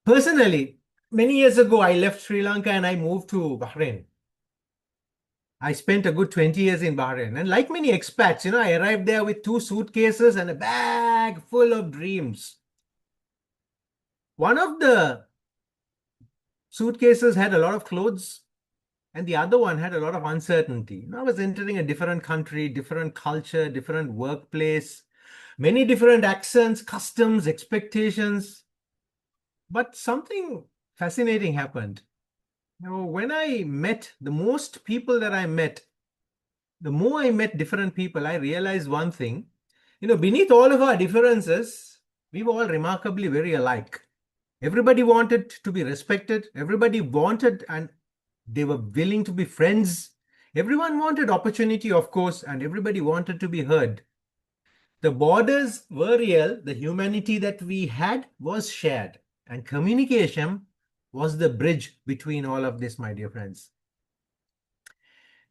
H: Personally, many years ago, I left Sri Lanka and I moved to Bahrain. I spent a good 20 years in Bahrain. And like many expats, I arrived there with 2 suitcases and a bag full of dreams. One of the suitcases had a lot of clothes, and the other one had a lot of uncertainty. I was entering a different country, different culture, different workplace, many different accents, customs, expectations. But something fascinating happened. When I met the most people that I met, the more I met different people, I realized one thing. Beneath all of our differences, we were all remarkably very alike. Everybody wanted to be respected. Everybody wanted, and they were willing to be friends. Everyone wanted opportunity, of course, and everybody wanted to be heard. The borders were real. The humanity that we had was shared. And communication was the bridge between all of this, my dear friends.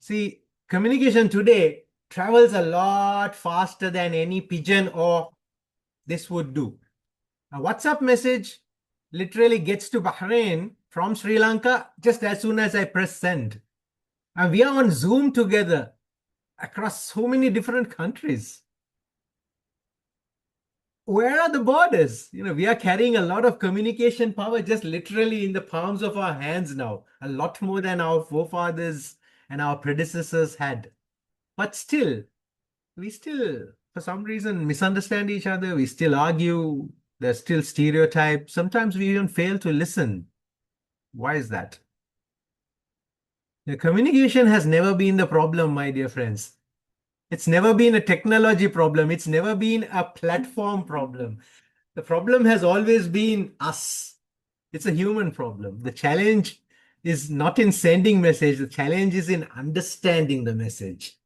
H: See, communication today travels a lot faster than any pigeon or this would do. A WhatsApp message literally gets to Bahrain from Sri Lanka just as soon as I press send. And we are on Zoom together across so many different countries. Where are the borders? We are carrying a lot of communication power just literally in the palms of our hands now, a lot more than our forefathers and our predecessors had. But still, we still, for some reason, misunderstand each other. We still argue. There's still stereotypes. Sometimes we even fail to listen. Why is that? The communication has never been the problem, my dear friends. It's never been a technology problem. It's never been a platform problem. The problem has always been us. It's a human problem. The challenge is not in sending message. The challenge is in understanding the message.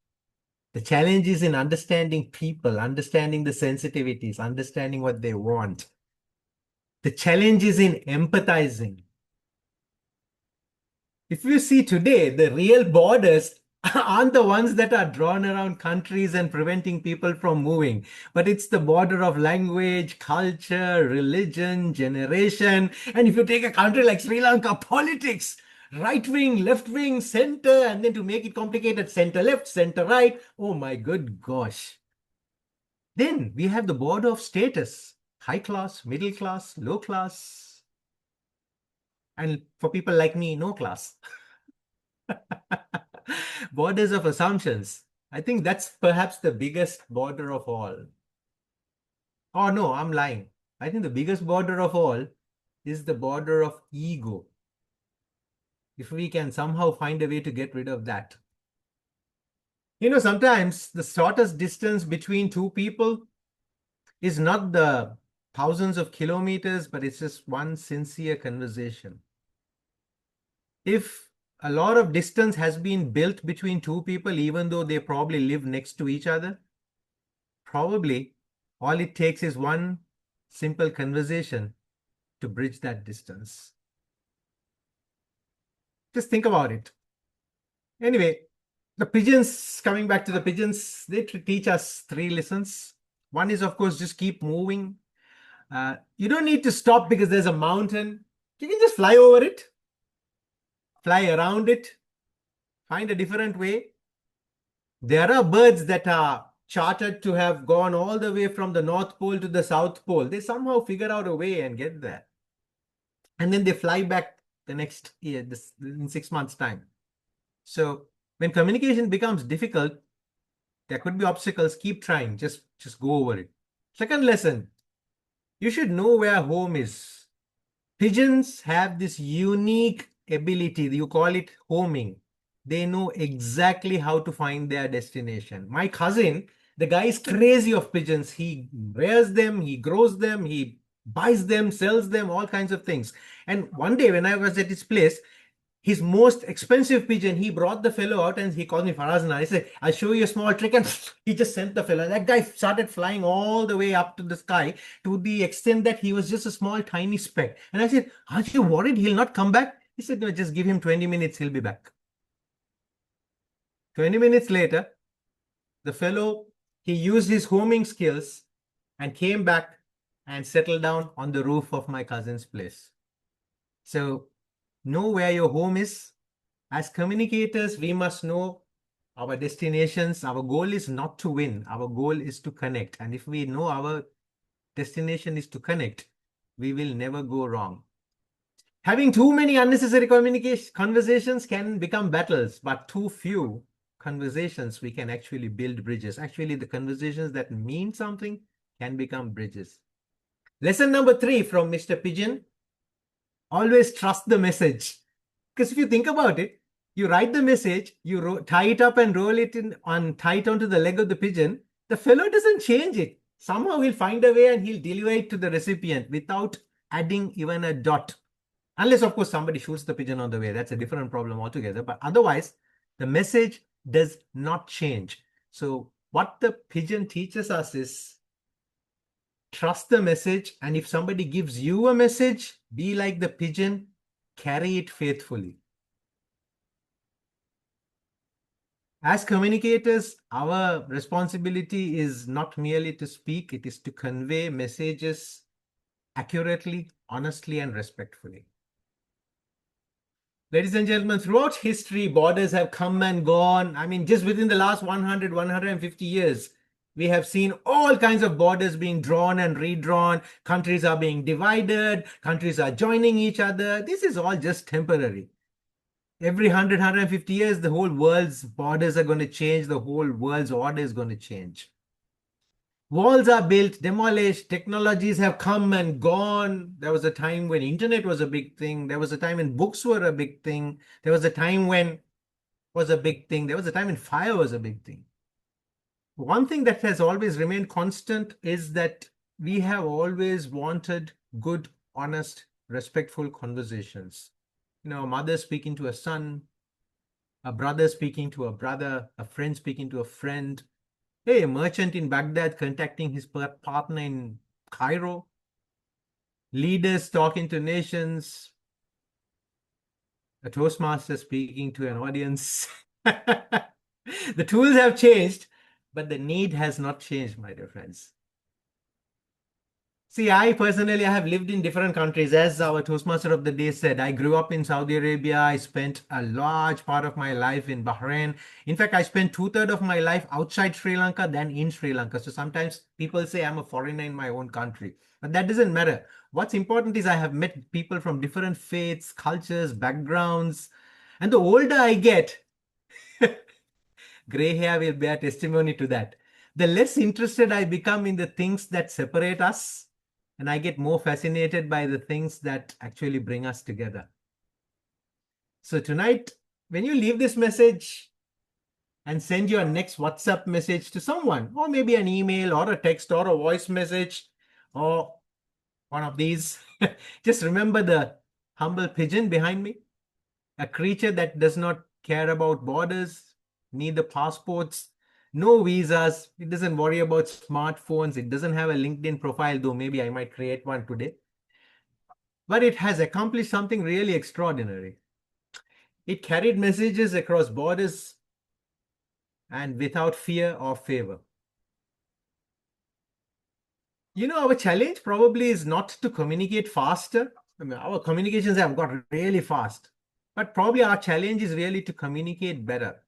H: The challenge is in understanding people, understanding the sensitivities, understanding what they want. The challenge is in empathizing. If you see today, the real borders aren't the ones that are drawn around countries and preventing people from moving, but it's the border of language, culture, religion, generation. And if you take a country like Sri Lanka, politics, right wing, left wing, center, and then to make it complicated, center left, center right. Oh my good gosh. Then we have the border of status, high class, middle class, low class. And for people like me, no class. Borders of assumptions. I think that's perhaps the biggest border of all. Oh no, I'm lying. I think the biggest border of all is the border of ego. If we can somehow find a way to get rid of that. Sometimes the shortest distance between two people is not the thousands of kilometers, but it's just one sincere conversation. If a lot of distance has been built between two people, even though they probably live next to each other, probably all it takes is one simple conversation to bridge that distance. Just think about it. Anyway, the pigeons, coming back to the pigeons, they teach us 3 lessons. One is, of course, just keep moving. You don't need to stop because there's a mountain. You can just fly over it, fly around it, find a different way. There are birds that are chartered to have gone all the way from the North Pole to the South Pole. They somehow figure out a way and get there. And then they fly back the next year, in 6 months' time. So when communication becomes difficult, there could be obstacles. Keep trying. Just go over it. Second lesson, you should know where home is. Pigeons have this unique ability. You call it homing. They know exactly how to find their destination. My cousin, the guy is crazy of pigeons. He rears them, he grows them, he buys them, sells them, all kinds of things. And one day when I was at his place, his most expensive pigeon, he brought the fellow out and he called me Farazna. He said, I'll show you a small trick. And he just sent the fellow. That guy started flying all the way up to the sky to the extent that he was just a small, tiny speck. And I said, aren't you worried he'll not come back? He said, no, just give him 20 minutes. He'll be back. 20 minutes later, the fellow, he used his homing skills and came back and settled down on the roof of my cousin's place. So, know where your home is. As communicators, we must know our destinations. Our goal is not to win. Our goal is to connect. And if we know our destination is to connect, we will never go wrong. Having too many unnecessary conversations can become battles, but too few conversations, we can actually build bridges. Actually, the conversations that mean something can become bridges. Lesson number 3 from Mr. Pigeon. Always trust the message. Because if you think about it, you write the message, you tie it up and roll it tie it onto the leg of the pigeon. The fellow doesn't change it. Somehow he'll find a way and he'll deliver it to the recipient without adding even a dot. Unless, of course, somebody shoots the pigeon on the way. That's a different problem altogether. But otherwise, the message does not change. So what the pigeon teaches us is trust the message. And if somebody gives you a message, be like the pigeon, carry it faithfully. As communicators, our responsibility is not merely to speak, it is to convey messages accurately, honestly, and respectfully. Ladies and gentlemen, throughout history, borders have come and gone. I mean, just within the last 100, 150 years, we have seen all kinds of borders being drawn and redrawn. Countries are being divided. Countries are joining each other. This is all just temporary. Every 100, 150 years, the whole world's borders are going to change. The whole world's order is going to change. Walls are built, demolished, technologies have come and gone. There was a time when internet was a big thing. There was a time when books were a big thing. There was a time when was a big thing. There was a time when fire was a big thing. One thing that has always remained constant is that we have always wanted good, honest, respectful conversations. You know, a mother speaking to a son, a brother speaking to a brother, a friend speaking to a friend. Hey, a merchant in Baghdad contacting his partner in Cairo. Leaders talking to nations. A Toastmaster speaking to an audience. The tools have changed, but the need has not changed, my dear friends. See, I personally have lived in different countries. As our Toastmaster of the day said, I grew up in Saudi Arabia. I spent a large part of my life in Bahrain. In fact, I spent 2/3 of my life outside Sri Lanka than in Sri Lanka. So sometimes people say I'm a foreigner in my own country, but that doesn't matter. What's important is I have met people from different faiths, cultures, backgrounds. And the older I get, gray hair will bear testimony to that, the less interested I become in the things that separate us. And I get more fascinated by the things that actually bring us together. So tonight, when you leave this message and send your next WhatsApp message to someone, or maybe an email or a text or a voice message or one of these, just remember the humble pigeon behind me, a creature that does not care about borders, neither passports, no visas. It doesn't worry about smartphones. It doesn't have a LinkedIn profile, though maybe I might create one today. But it has accomplished something really extraordinary. It carried messages across borders and without fear or favor. You know, our challenge probably is not to communicate faster. I mean, our communications have got really fast. But probably our challenge is really to communicate better.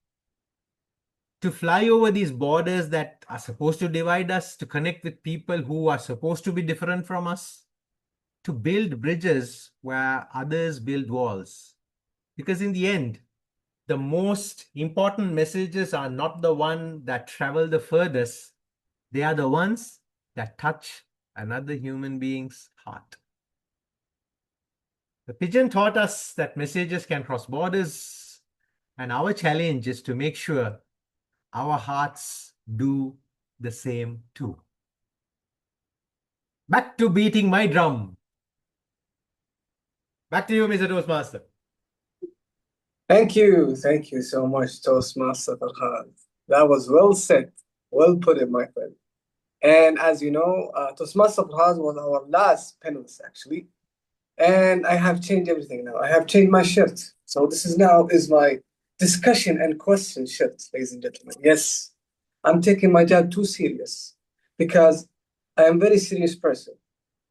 H: To fly over these borders that are supposed to divide us, to connect with people who are supposed to be different from us, to build bridges where others build walls. Because in the end, the most important messages are not the ones that travel the furthest. They are the ones that touch another human being's heart. The pigeon taught us that messages can cross borders, and our challenge is to make sure our hearts do the same too. Back to beating my drum. Back to you, Mr. Toastmaster.
D: Thank you so much, Toastmaster Farhad. That was well said, well put in, my friend. And as you know, Toastmaster Farhad was our last panelist, actually. And I have changed everything now. I have changed my shirt. So this is now my discussion and question shirt, ladies and gentlemen. Yes, I'm taking my job too serious because I am a very serious person.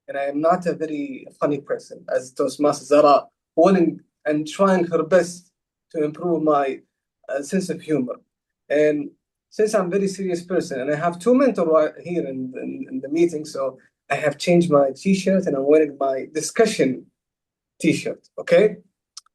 D: And I am not a very funny person, as Toastmaster Zara willing and trying her best to improve my sense of humor. And since I'm a very serious person, and I have two mentors right here in the meeting, so I have changed my t-shirt and I'm wearing my discussion t-shirt, okay?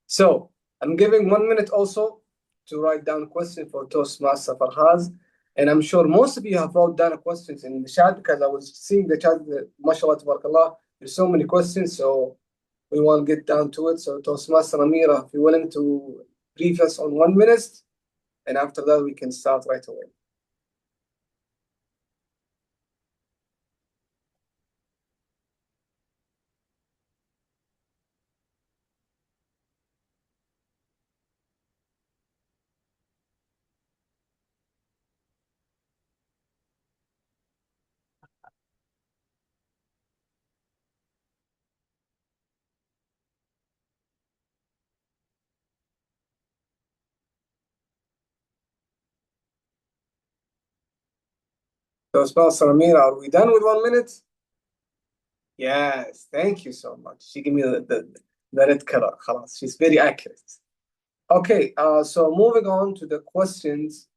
D: So I'm giving 1 minute also to write down a question for Toastmaster Farhad. And I'm sure most of you have wrote down questions in the chat because I was seeing the chat, mashallah, tabarakallah, there's so many questions, so we want to get down to it. So Toastmaster Amira, if you're willing to brief us on 1 minute, and after that we can start right away. Toastmaster Amira, are we done with 1 minute? Yes, thank you so much. She gave me the red color. خلاص. She's very accurate. Okay, so moving on to the questions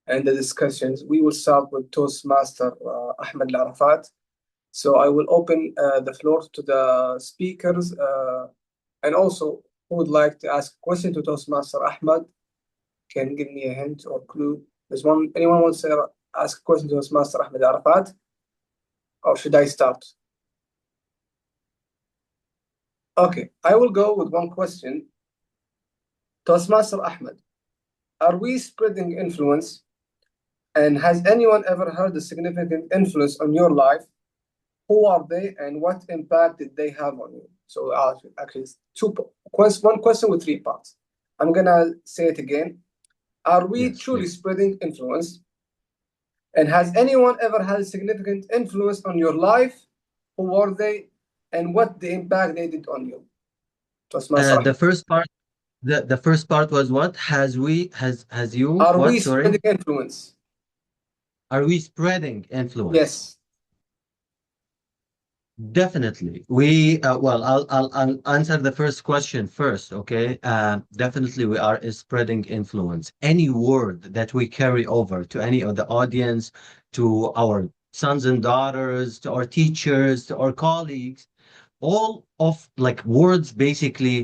D: and the discussions, we will start with Toastmaster Ahmed Al-Arafat. So I will open the floor to the speakers, and also who would like to ask a question to Toastmaster Ahmed can give me a hint or clue. Anyone wants to ask a question to Toastmaster Ahmed Al-Arafat, or should I start? Okay, I will go with one question. Toastmaster Ahmed, are we spreading influence? And has anyone ever had a significant influence on your life? Who are they and what impact did they have on you? So actually, one question with 3 parts. I'm gonna say it again. Are we
E: Yes,
D: truly
E: yes.
D: spreading influence? And has anyone ever had a significant influence on your life? Who were they and what the impact they did on you? Toastmaster
E: The
D: Ahmed.
E: first part, the first part was what? Has you
D: Are
E: what?
D: we
E: Sorry.
D: spreading influence?
E: Are we spreading influence?
D: Yes.
E: Definitely. We well, I'll answer the first question first, okay? Definitely we are spreading influence. Any word that we carry over to any of the audience, to our sons and daughters, to our teachers, to our colleagues, all of like words basically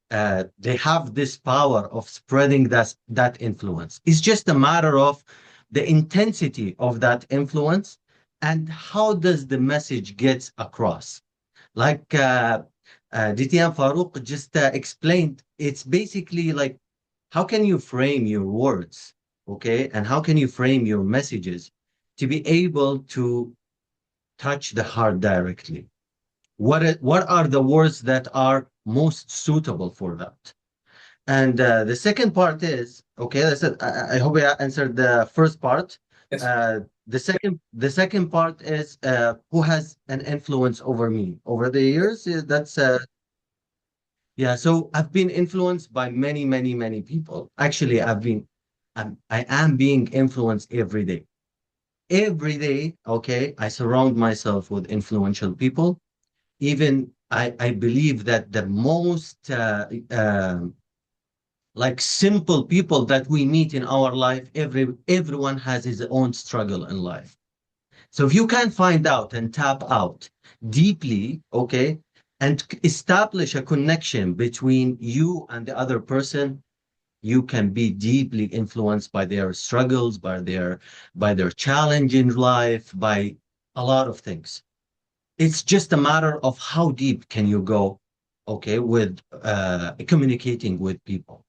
E: they have this power of spreading that influence. It's just a matter of the intensity of that influence and how does the message get across. Like Ditian Farouk just explained, it's basically like how can you frame your words, okay, and how can you frame your messages to be able to touch the heart directly. What are the words that are most suitable for that? And the second part is, okay, I hope I answered the first part.
D: Yes.
E: The second part is who has an influence over me over the years. Yeah, so I've been influenced by many, many, many people. Actually, I am being influenced every day. Every day, okay, I surround myself with influential people. Even I believe that the most like simple people that we meet in our life, everyone has his own struggle in life. So if you can find out and tap out deeply, okay, and establish a connection between you and the other person, you can be deeply influenced by their struggles, by their challenge in life, by a lot of things. It's just a matter of how deep can you go, okay, with communicating with people.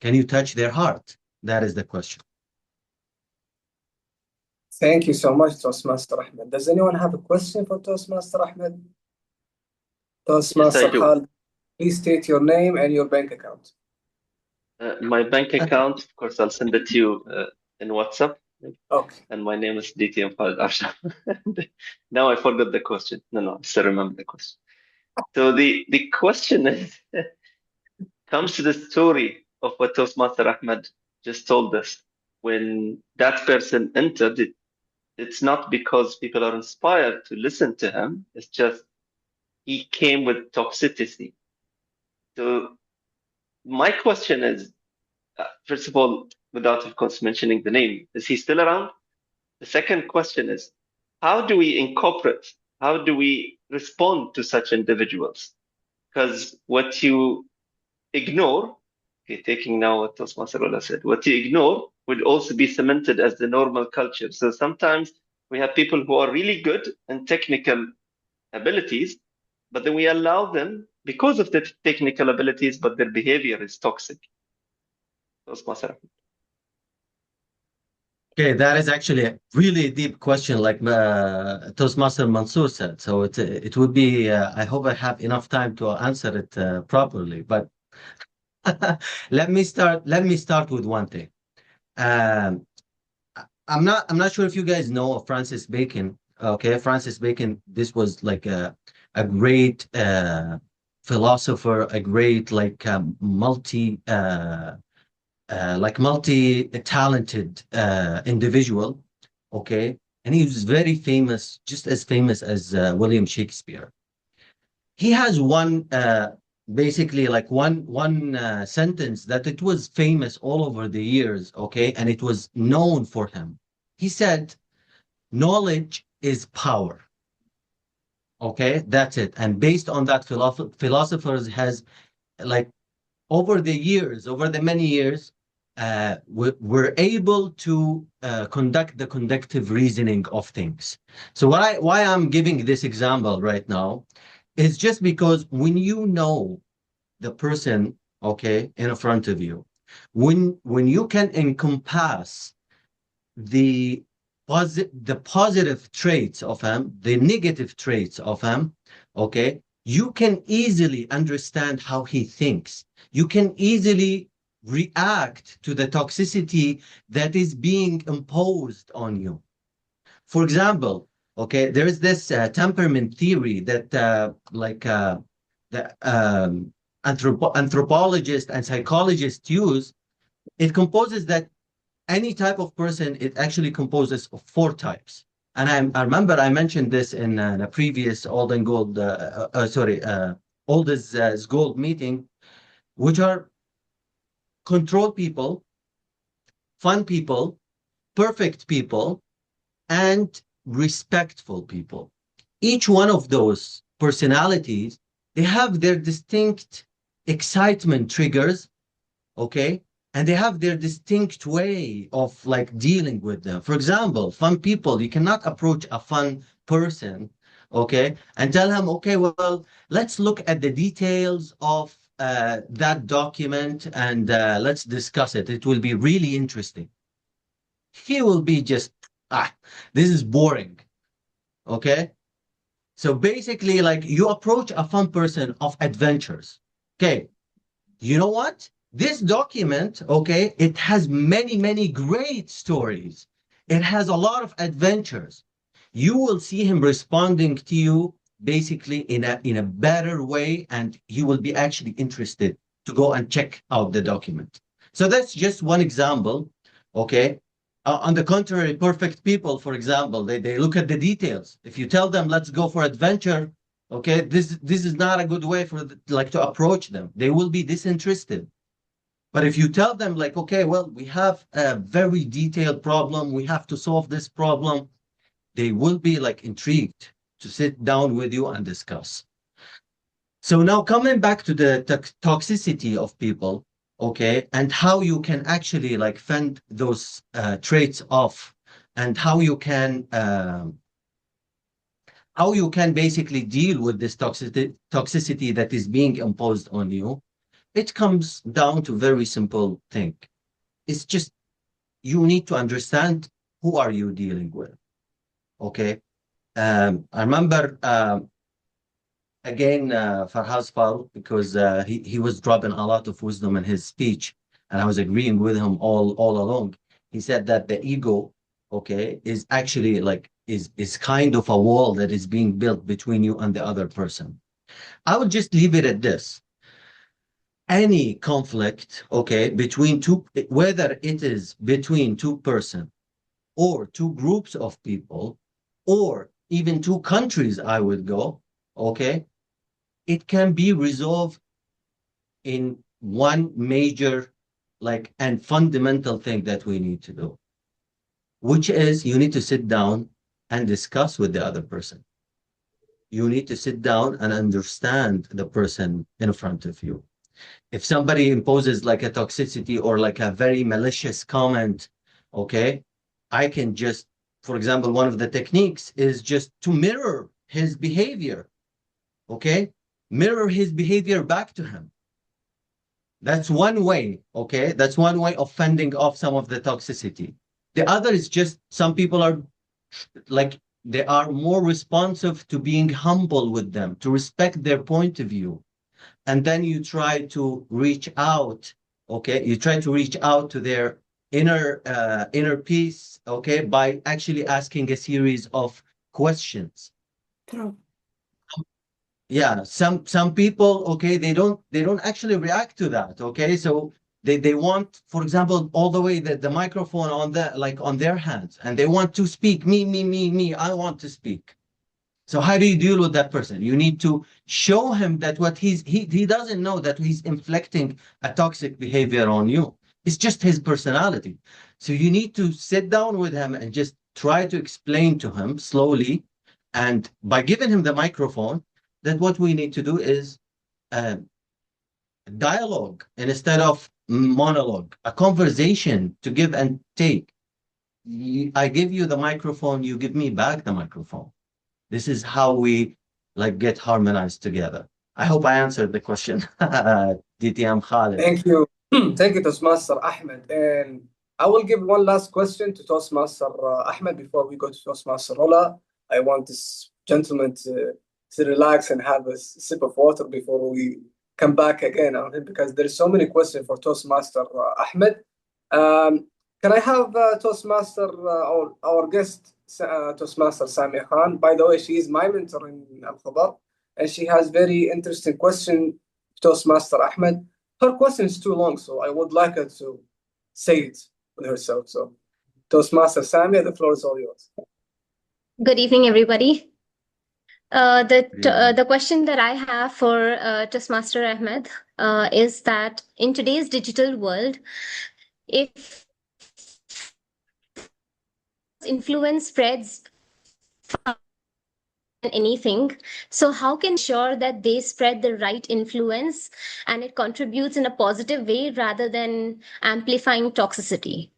E: Can you touch their heart? That is the question.
D: Thank you so much, Toastmaster Ahmed. Does anyone have a question for Toastmaster Ahmed? Toastmaster
A: Yes, I do.
D: Khalid, please state your name and your bank account.
A: My bank account, of course, I'll send it to you in WhatsApp.
D: Okay.
A: And my name is DTM Khalid Afshar. Now I forgot the question. No, I still remember the question. So the question is, comes to the story of what Toastmaster Ahmed just told us. When that person entered, it's not because people are inspired to listen to him. It's just he came with toxicity. So my question is, first of all, without of course mentioning the name, is he still around? The second question is, how do we incorporate, how do we respond to such individuals? Because what you ignore, okay, taking now what Toastmaster Ola said, what you ignore would also be cemented as the normal culture. So sometimes we have people who are really good in technical abilities, but then we allow them because of the technical abilities, but their behavior is toxic. Toastmaster.
E: Okay, that is actually a really deep question, like Toastmaster Mansour said. So it would be. I hope I have enough time to answer it properly. But let me start with one thing. I'm not sure if you guys know Francis Bacon. Okay, Francis Bacon. This was like a great philosopher, a great like multi-talented individual, okay? and he was very famous, just as famous as William Shakespeare. He has one basically like one sentence that it was famous all over the years, okay, and it was known for him. He said, "Knowledge is power." Okay, that's it. And based on that, philosophers has like over the years, over the many years, we're able to conduct the conductive reasoning of things. So why I'm giving this example right now is just because when you know the person, okay, in front of you, when you can encompass the positive traits of him, the negative traits of him, okay, you can easily understand how he thinks. You can easily react to the toxicity that is being imposed on you. For example, okay, there is this temperament theory that the anthropologists and psychologists use. It composes that any type of person, it actually composes of 4 types. And I remember I mentioned this in a previous Old is Gold meeting, which are control people, fun people, perfect people, and respectful people. Each one of those personalities, they have their distinct excitement triggers, okay? And they have their distinct way of like dealing with them. For example, fun people, you cannot approach a fun person, okay, and tell him, okay, well, let's look at the details of that document and let's discuss it. It will be really interesting. He will be just, this is boring, okay? So basically, like you approach a fun person of adventures, okay? You know what? This document, okay, it has many, many great stories. It has a lot of adventures. You will see him responding to you basically in a better way, and he will be actually interested to go and check out the document. So that's just one example, okay? On the contrary, perfect people, for example, they look at the details. If you tell them, let's go for adventure, okay, this is not a good way for to approach them. They will be disinterested. But if you tell them like, okay, well, we have a very detailed problem, we have to solve this problem, they will be like intrigued to sit down with you and discuss. So now coming back to the toxicity of people, okay, and how you can actually like fend those traits off, and how you can basically deal with this toxicity that is being imposed on you. It comes down to very simple thing. It's just you need to understand who are you dealing with, okay? I remember again Farhaz Fal, because he was dropping a lot of wisdom in his speech, and I was agreeing with him all along. He said that the ego, okay, is actually like is kind of a wall that is being built between you and the other person. I would just leave it at this. Any conflict, okay, between two, whether it is between two persons or two groups of people or even two countries, I would go, okay, it can be resolved in one major like and fundamental thing that we need to do, which is you need to sit down and discuss with the other person. You need to sit down and understand the person in front of you. If somebody imposes like a toxicity or like a very malicious comment, okay, I can just, for example, one of the techniques is just to mirror his behavior, okay? Mirror his behavior back to him. That's one way, okay? That's one way of fending off some of the toxicity. The other is just some people are like, they are more responsive to being humble with them, to respect their point of view. And then you try to reach out, okay? You try to reach out to their inner peace, okay? By actually asking a series of questions.
F: True.
E: Yeah, some people, okay, they don't actually react to that, okay? So They want, for example, all the way the microphone on their hands, and they want to speak. Me. I want to speak. So how do you deal with that person? You need to show him that what he doesn't know that he's inflicting a toxic behavior on you. It's just his personality. So you need to sit down with him and just try to explain to him slowly, and by giving him the microphone, that what we need to do is dialogue instead of monologue, a conversation to give and take. I give you the microphone, you give me back the microphone. This is how we get harmonized together. I hope I answered the question. DTM Khalid.
D: Thank you. Thank you, Toastmaster Ahmed. And I will give one last question to Toastmaster Ahmed before we go to Toastmaster Rola. I want this gentleman to relax and have a sip of water before we come back again on him, because there's so many questions for Toastmaster Ahmed. Can I have Toastmaster, our guest, Toastmaster Samia Khan? By the way, she is my mentor in Al Khabar, and she has very interesting question, Toastmaster Ahmed. Her question is too long, so I would like her to say it with herself. So, Toastmaster Samia, the floor is all yours.
I: Good evening, everybody. The question that I have for Toastmaster Ahmed is that in today's digital world, if influence spreads anything, so how can ensure that they spread the right influence and it contributes in a positive way rather than amplifying toxicity?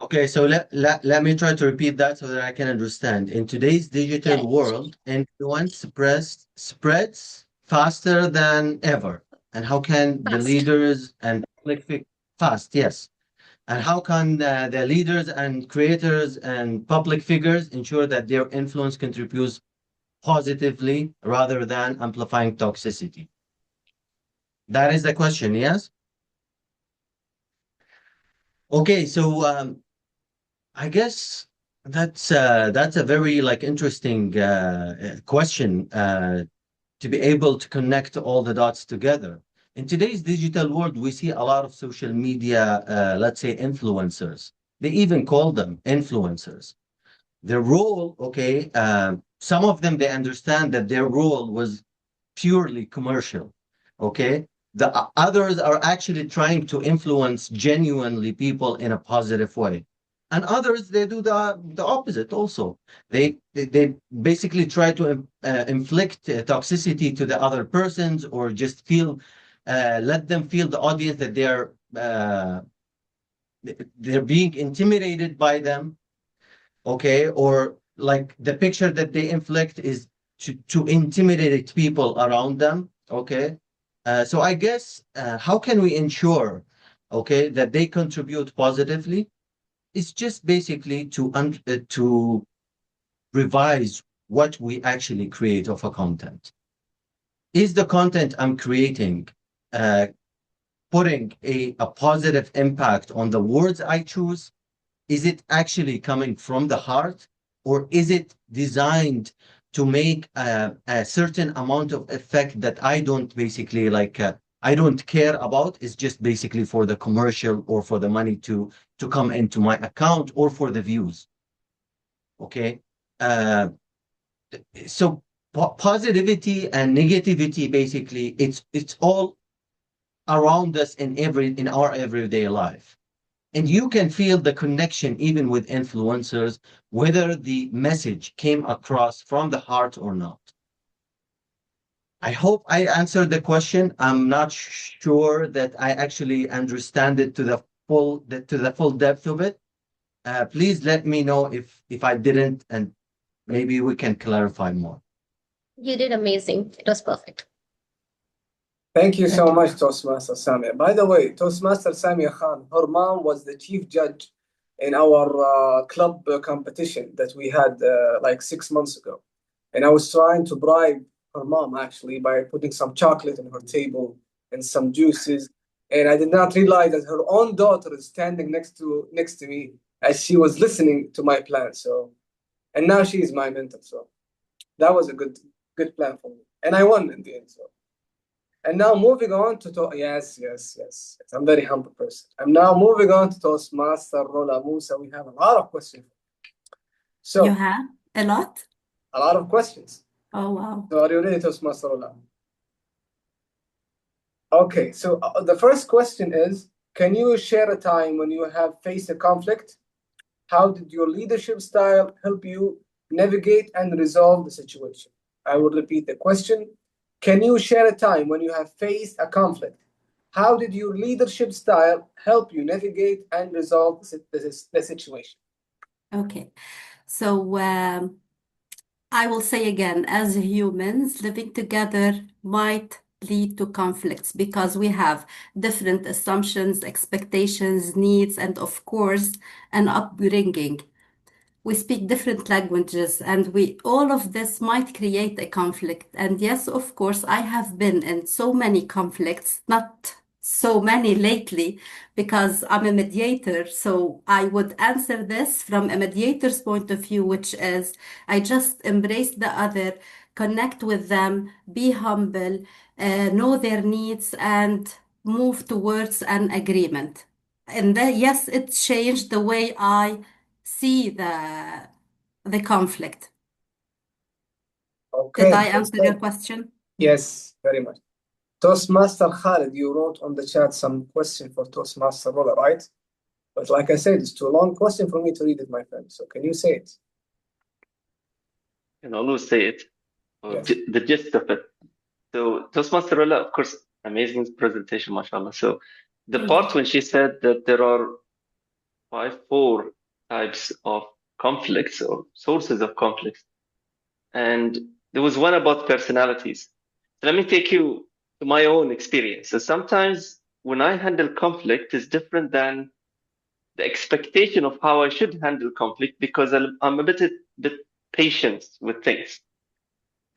E: Okay, so let me try to repeat that so that I can understand. In today's digital world, influence spreads faster than ever. And how can the leaders and public fast? Yes. And how can the leaders and creators and public figures ensure that their influence contributes positively rather than amplifying toxicity? That is the question, yes? Okay, so I guess that's a very interesting question to be able to connect all the dots together. In today's digital world, we see a lot of social media, let's say influencers. They even call them influencers. Their role, okay, some of them, they understand that their role was purely commercial, okay? The others are actually trying to influence genuinely people in a positive way. And others, they do the opposite also. They basically try to inflict toxicity to the other persons, or just let them feel, the audience, that they're being intimidated by them, okay? Or like the picture that they inflict is to intimidate people around them, okay? So I guess how can we ensure, okay, that they contribute positively? It's just basically to revise what we actually create of a content. Is the content I'm creating putting a positive impact on the words I choose? Is it actually coming from the heart, or is it designed to make a certain amount of effect that I don't basically I don't care about? It's just basically for the commercial or for the money to come into my account or for the views. Okay. So positivity and negativity, basically, it's all around us in our everyday life. And you can feel the connection even with influencers, whether the message came across from the heart or not. I hope I answered the question. I'm not sure that I actually understand it to the full depth of it. Please let me know if I didn't, and maybe we can clarify more.
I: You did amazing. It was perfect.
D: Thank you so much, Toastmaster Samia. By the way, Toastmaster Samia Khan, her mom was the chief judge in our club competition that we had like 6 months ago. And I was trying to bribe her mom actually by putting some chocolate on her table and some juices. And I did not realize that her own daughter is standing next to me as she was listening to my plan. So, and now she is my mentor. So that was a good plan for me. And I won in the end. So And now moving on to yes. I'm a very humble person. I'm now moving on to Toastmaster Rola Musa. We have a lot of questions. So
F: You have a lot?
D: a lot of questions.
F: Oh, wow.
D: So are you ready, Toastmaster Rola? Okay, so the first question is, can you share a time when you have faced a conflict? How did your leadership style help you navigate and resolve the situation? I will repeat the question. Can you share a time when you have faced a conflict? How did your leadership style help you navigate and resolve the situation?
F: Okay. So I will say again, as humans, living together might lead to conflicts because we have different assumptions, expectations, needs, and of course, an upbringing. We speak different languages, and all of this might create a conflict. And yes, of course, I have been in so many conflicts, not so many lately, because I'm a mediator. So I would answer this from a mediator's point of view, which is I just embrace the other, connect with them, be humble, know their needs, and move towards an agreement. And yes, it changed the way I see the conflict.
D: Okay.
F: Did I answer your question?
D: Yes, very much. Toastmaster Khalid, you wrote on the chat some question for Toastmaster Rola, right? But like I said, it's too long question for me to read it, my friend. So can you say it?
A: I can always say it.
D: Yes.
A: The gist of it. So Toastmaster Rola, of course, amazing presentation, mashallah. So the
F: Thank
A: part
F: you.
A: when she said that there are 4 types of conflicts or sources of conflicts, and there was one about personalities. So let me take you to my own experience. So sometimes when I handle conflict is different than the expectation of how I should handle conflict because I'm a bit patient with things.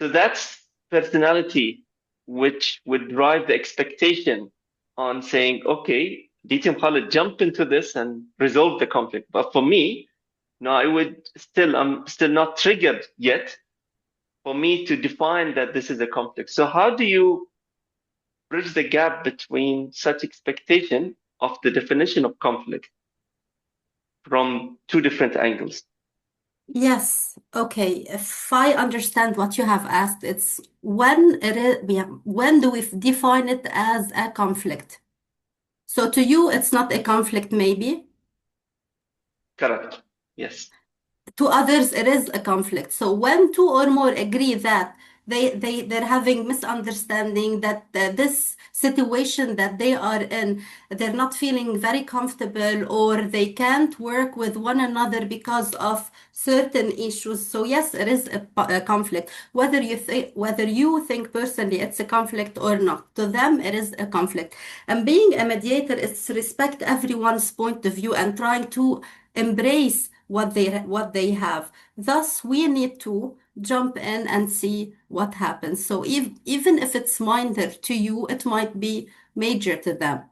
A: So that's personality, which would drive the expectation on saying, okay, DT and Khalid, jump into this and resolve the conflict. But for me, no, I'm still not triggered yet for me to define that this is a conflict. So how do you bridge the gap between such expectation of the definition of conflict from 2 different angles?
F: Yes. Okay. If I understand what you have asked, it's when do we define it as a conflict? So to you, it's not a conflict, maybe.
A: Correct. Yes.
F: To others, it is a conflict. So when 2 or more agree that they're having misunderstanding, that this situation that they are in, they're not feeling very comfortable, or they can't work with one another because of certain issues. So yes, it is a conflict. Whether you think personally it's a conflict or not, to them it is a conflict. And being a mediator is respect everyone's point of view and trying to embrace what they have. Thus, we need to jump in and see what happens. So even if it's minor to you, it might be major to them.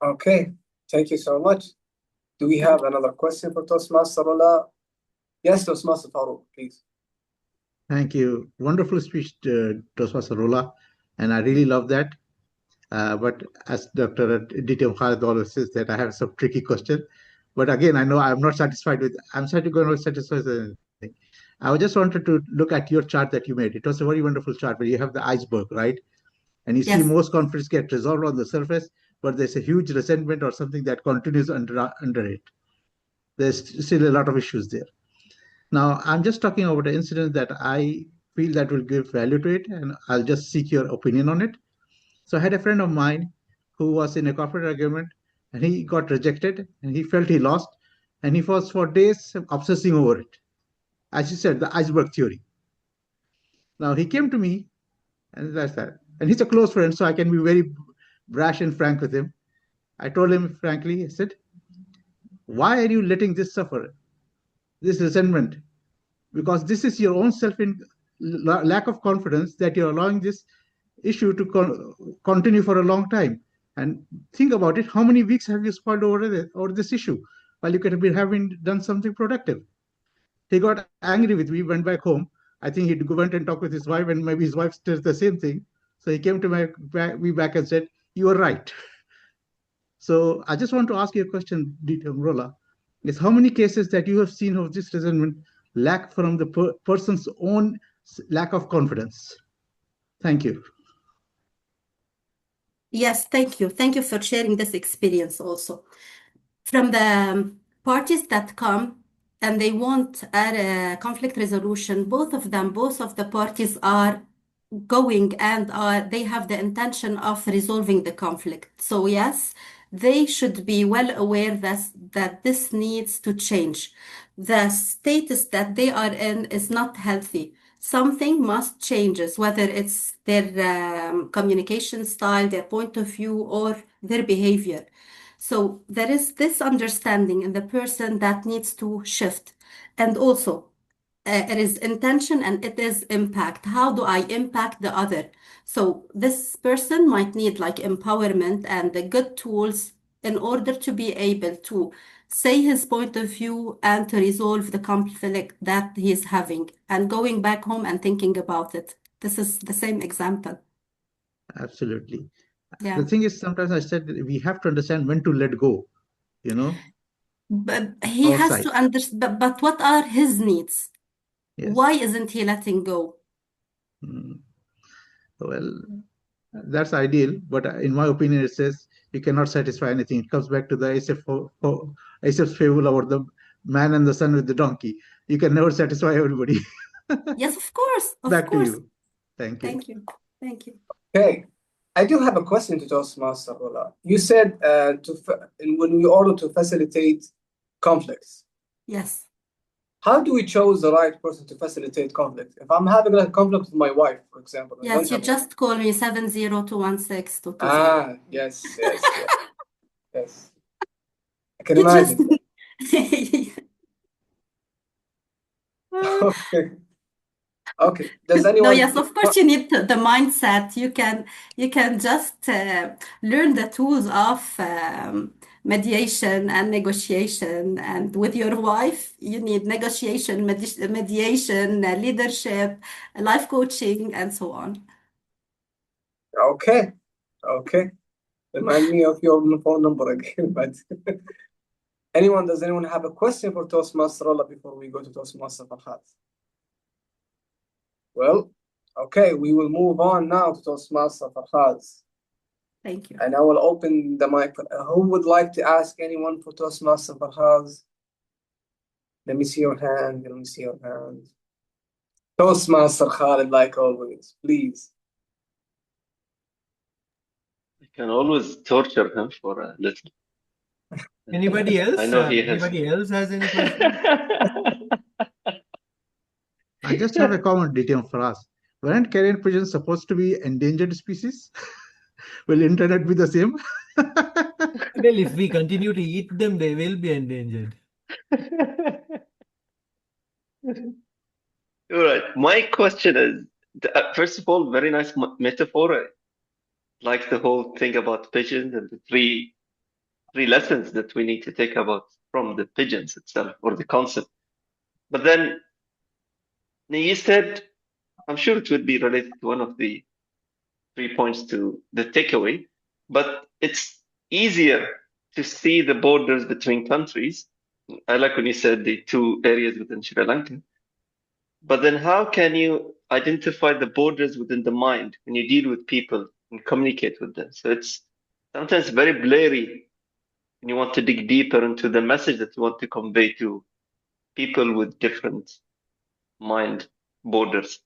D: Okay, thank you so much. Do we have another question for Toastmaster Rola? Yes, Toastmaster Farouk, please.
G: Thank you. Wonderful speech, Toastmaster Rola, and I really love that. But as Dr. DT Khalid always says, that I have some tricky question. But again, I know I'm not satisfied with. I'm going to satisfy anything. I just wanted to look at your chart that you made. It was a very wonderful chart where you have the iceberg, right? And you see
F: Yes.
G: most conflicts get resolved on the surface, but there's a huge resentment or something that continues under it. There's still a lot of issues there. Now, I'm just talking about an incident that I feel that will give value to it, and I'll just seek your opinion on it. So I had a friend of mine who was in a corporate argument, and he got rejected, and he felt he lost, and he was for days obsessing over it. As you said, the iceberg theory. Now he came to me, and that's that. And he's a close friend, so I can be very brash and frank with him. I told him frankly, I said, why are you letting this suffer, this resentment? Because this is your own lack of confidence that you're allowing this issue to continue for a long time. And think about it, how many weeks have you spoiled over this issue while you could have been having done something productive? He got angry with me, went back home. I think he went and talked with his wife, and maybe his wife says the same thing. So he came to me back and said, "You are right." So I just want to ask you a question, Rola, is how many cases that you have seen of this resentment lack from the person's own lack of confidence? Thank you.
F: Yes, thank you. Thank you for sharing this experience also. From the parties that come and they want a conflict resolution, both of the parties are going and they have the intention of resolving the conflict. So yes, they should be well aware that this needs to change. The status that they are in is not healthy. Something must changes, whether it's their communication style, their point of view, or their behavior. So there is this understanding in the person that needs to shift. And also, it is intention and it is impact. How do I impact the other? So this person might need like empowerment and the good tools in order to be able to say his point of view and to resolve the conflict that he is having and going back home and thinking about it. This is the same example.
G: Absolutely.
F: Yeah.
G: The thing is, sometimes I said we have to understand when to let go, you know,
F: But he
G: our
F: has
G: side.
F: to understand, but what are his needs?
G: Yes.
F: Why isn't he letting go?
G: Well, that's ideal, but in my opinion, it says you cannot satisfy anything. It comes back to the Aesop's fable about the man and the son with the donkey. You can never satisfy everybody.
F: Yes, of course, of
G: Back to
F: course.
G: you. Thank you.
F: Thank you. Thank you.
D: Okay, I do have a question to Toastmaster Rola. You said when we order to facilitate conflicts,
F: Yes.
D: how do we choose the right person to facilitate conflict? If I'm having a conflict with my wife, for example, I
F: Yes,
D: don't
F: you
D: have
F: just call me 70216
D: yes, yes. I can
F: You just
D: imagine. Okay. Okay. Does
F: No,
D: anyone
F: yes, of course you need the mindset. You can just learn the tools of mediation and negotiation. And with your wife, you need negotiation, mediation, leadership, life coaching, and so on.
D: Okay. Remind me of your phone number again, but does anyone have a question for Toastmaster Rola before we go to Toastmaster Farhad? Well, okay, we will move on now to Toastmaster Farhad.
F: Thank you.
D: And I will open the mic. Who would like to ask anyone for Toastmaster Farhad? Let me see your hand. Toastmaster Khalid, like always, please.
A: I can always torture him for a little.
H: Anybody else?
A: I know he has.
H: Anybody else has any questions?
G: I just have a comment detail for us. Weren't carrion pigeons supposed to be endangered species? Will internet be the same?
H: Well, if we continue to eat them, they will be endangered.
A: All right. My question is, first of all, very nice metaphor. Like the whole thing about pigeons and the three lessons that we need to take about from the pigeons itself or the concept. But then you said, I'm sure it would be related to one of the 3 points to the takeaway, but it's easier to see the borders between countries. I like when you said the 2 areas within Sri Lanka. But then how can you identify the borders within the mind when you deal with people and communicate with them? So it's sometimes very blurry when you want to dig deeper into the message that you want to convey to people with different mind borders.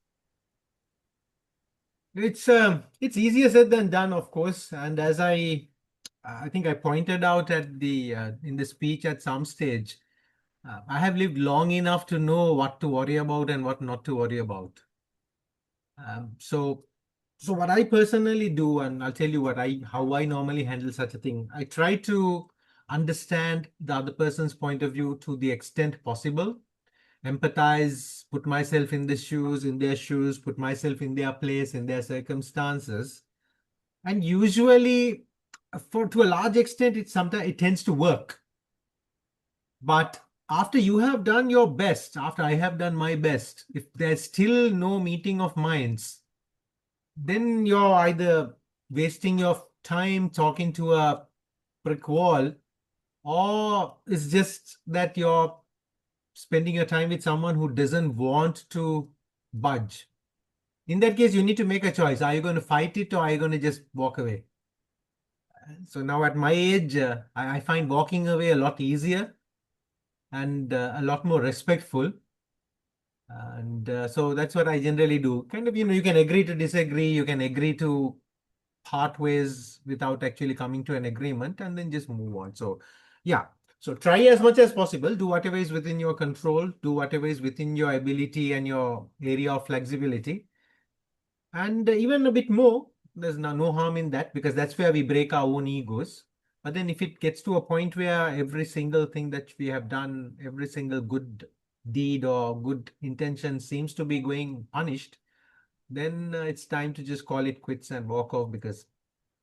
H: It's easier said than done, of course. And as I think I pointed out at the in the speech at some stage, I have lived long enough to know what to worry about and what not to worry about. So what I personally do, and I'll tell you how I normally handle such a thing. I try to understand the other person's point of view to the extent possible, empathize, put myself in their shoes, put myself in their place, in their circumstances. And usually, to a large extent, it tends to work. But after you have done your best, after I have done my best, if there's still no meeting of minds, then you're either wasting your time talking to a brick wall, or it's just that you're spending your time with someone who doesn't want to budge. In that case, you need to make a choice. Are you going to fight it, or are you going to just walk away? So now at my age, I find walking away a lot easier and a lot more respectful. And so that's what I generally do. Kind of, you can agree to disagree, you can agree to part ways without actually coming to an agreement, and then just move on. So yeah, so try as much as possible, do whatever is within your control, do whatever is within your ability and your area of flexibility, and even a bit more. There's no harm in that, because that's where we break our own egos. But then if it gets to a point where every single thing that we have done, every single good deed or good intention seems to be going punished, then it's time to just call it quits and walk off, because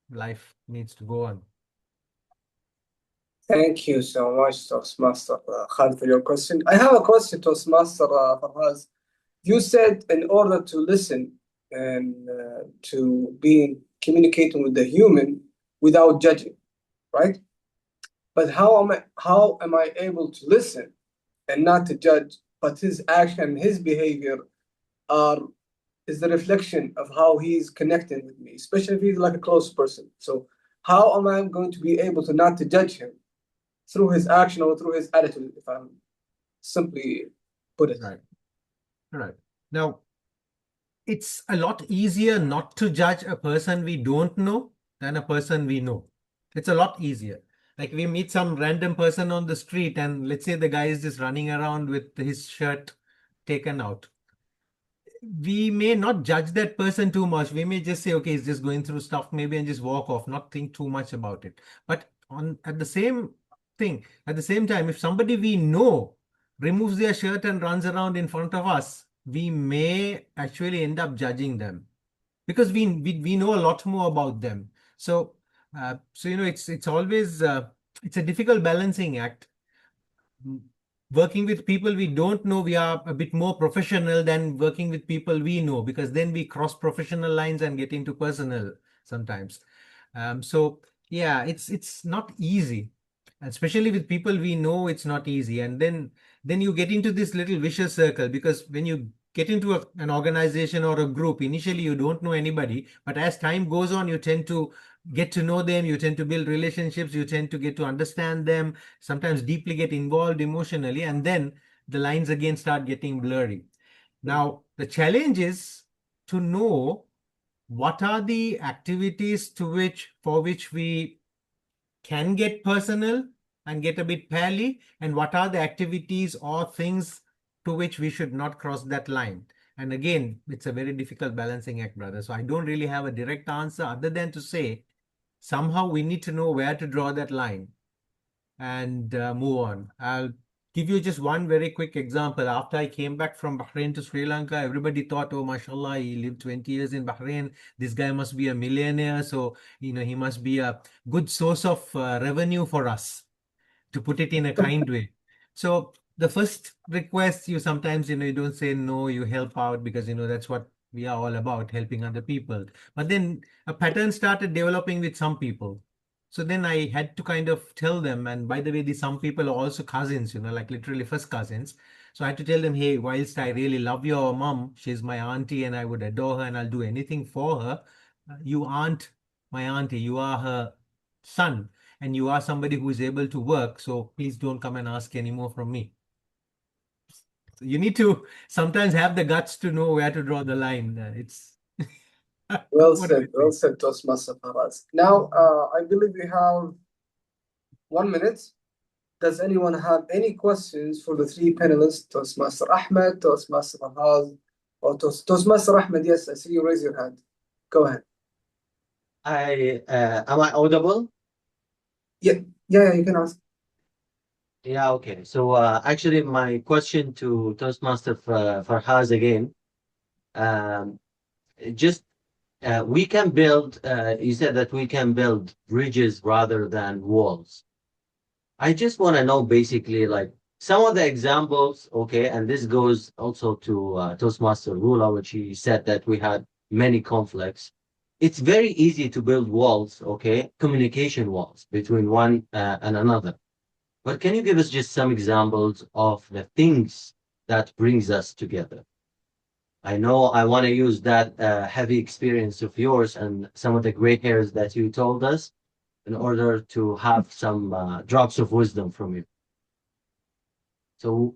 H: life needs to go on.
D: Thank you so much, Toastmaster Khalid, for your question. I have a question, Toastmaster Farhaz. You said in order to listen and to be communicating with the human without judging, right? But how am I able to listen and not to judge, but his action, his behavior is the reflection of how he's connecting with me, especially if he's like a close person. So how am I going to be able to not to judge him through his action or through his attitude, if I'm simply put it?
H: Right. Now, it's a lot easier not to judge a person we don't know than a person we know. It's a lot easier. Like we meet some random person on the street, and let's say the guy is just running around with his shirt taken out. We may not judge that person too much. We may just say, okay, he's just going through stuff maybe, and just walk off, not think too much about it. But at the same time, if somebody we know removes their shirt and runs around in front of us, we may actually end up judging them, because we know a lot more about them. So it's always it's a difficult balancing act. Working with people we don't know, we are a bit more professional than working with people we know, because then we cross professional lines and get into personal sometimes. So yeah, it's not easy, especially with people we know. It's not easy, and then you get into this little vicious circle, because when you get into an organization or a group, initially you don't know anybody, but as time goes on, you tend to get to know them, you tend to build relationships, you tend to get to understand them, sometimes deeply get involved emotionally, and then the lines again start getting blurry. Now, the challenge is to know what are the activities for which we can get personal and get a bit pally, and what are the activities or things to which we should not cross that line. And again, it's a very difficult balancing act, brother. So I don't really have a direct answer other than to say, somehow we need to know where to draw that line and move on. I'll give you just one very quick example. After I came back from Bahrain to Sri Lanka, everybody thought, oh, mashallah, he lived 20 years in Bahrain. This guy must be a millionaire. So, he must be a good source of revenue for us, to put it in a kind way. So the first request, you sometimes, you don't say no, you help out, because, that's what we are all about, helping other people. But then a pattern started developing with some people. So then I had to kind of tell them, and by the way, these some people are also cousins, like literally first cousins. So I had to tell them, hey, whilst I really love your mom, she's my auntie and I would adore her and I'll do anything for her, you aren't my auntie, you are her son, and you are somebody who is able to work. So please don't come and ask anymore from me. So you need to sometimes have the guts to know where to draw the line. It's
D: well said, Toastmaster Farhaz. Now, I believe we have 1 minute. Does anyone have any questions for the three panelists, Toastmaster Ahmed, Toastmaster Farhaz, or Toastmaster Ahmed? Yes, I see you raise your hand. Go ahead.
E: Am I audible?
D: Yeah, you can ask.
E: Yeah, okay. So actually, my question to Toastmaster Farhaz again, we can build, you said that we can build bridges rather than walls. I just want to know, basically, like, some of the examples, okay, and this goes also to Toastmaster Rula, which he said that we had many conflicts. It's very easy to build walls, okay, communication walls between one and another. But can you give us just some examples of the things that brings us together? I know I want to use that heavy experience of yours and some of the gray hairs that you told us in order to have some drops of wisdom from you. So,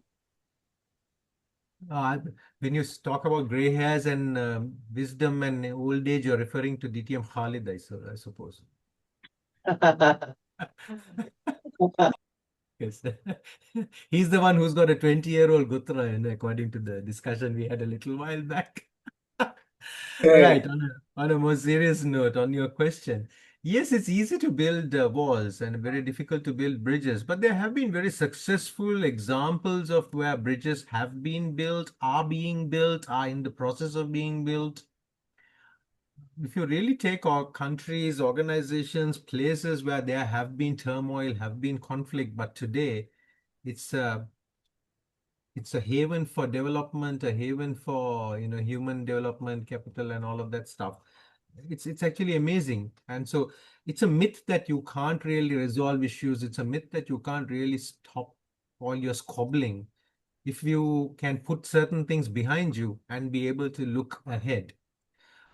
H: When you talk about gray hairs and wisdom and old age, you're referring to DTM Khalid, I suppose. Yes. He's the one who's got a 20-year-old Gutra, and according to the discussion we had a little while back. Right. On a more serious note, on your question, yes, it's easy to build walls and very difficult to build bridges, but there have been very successful examples of where bridges have been built, are being built, are in the process of being built. If you really take our countries, organizations, places where there have been turmoil, have been conflict, but today it's a haven for development, a haven for human development, capital, and all of that stuff. It's actually amazing. And so it's a myth that you can't really resolve issues. It's a myth that you can't really stop all your squabbling if you can put certain things behind you and be able to look ahead.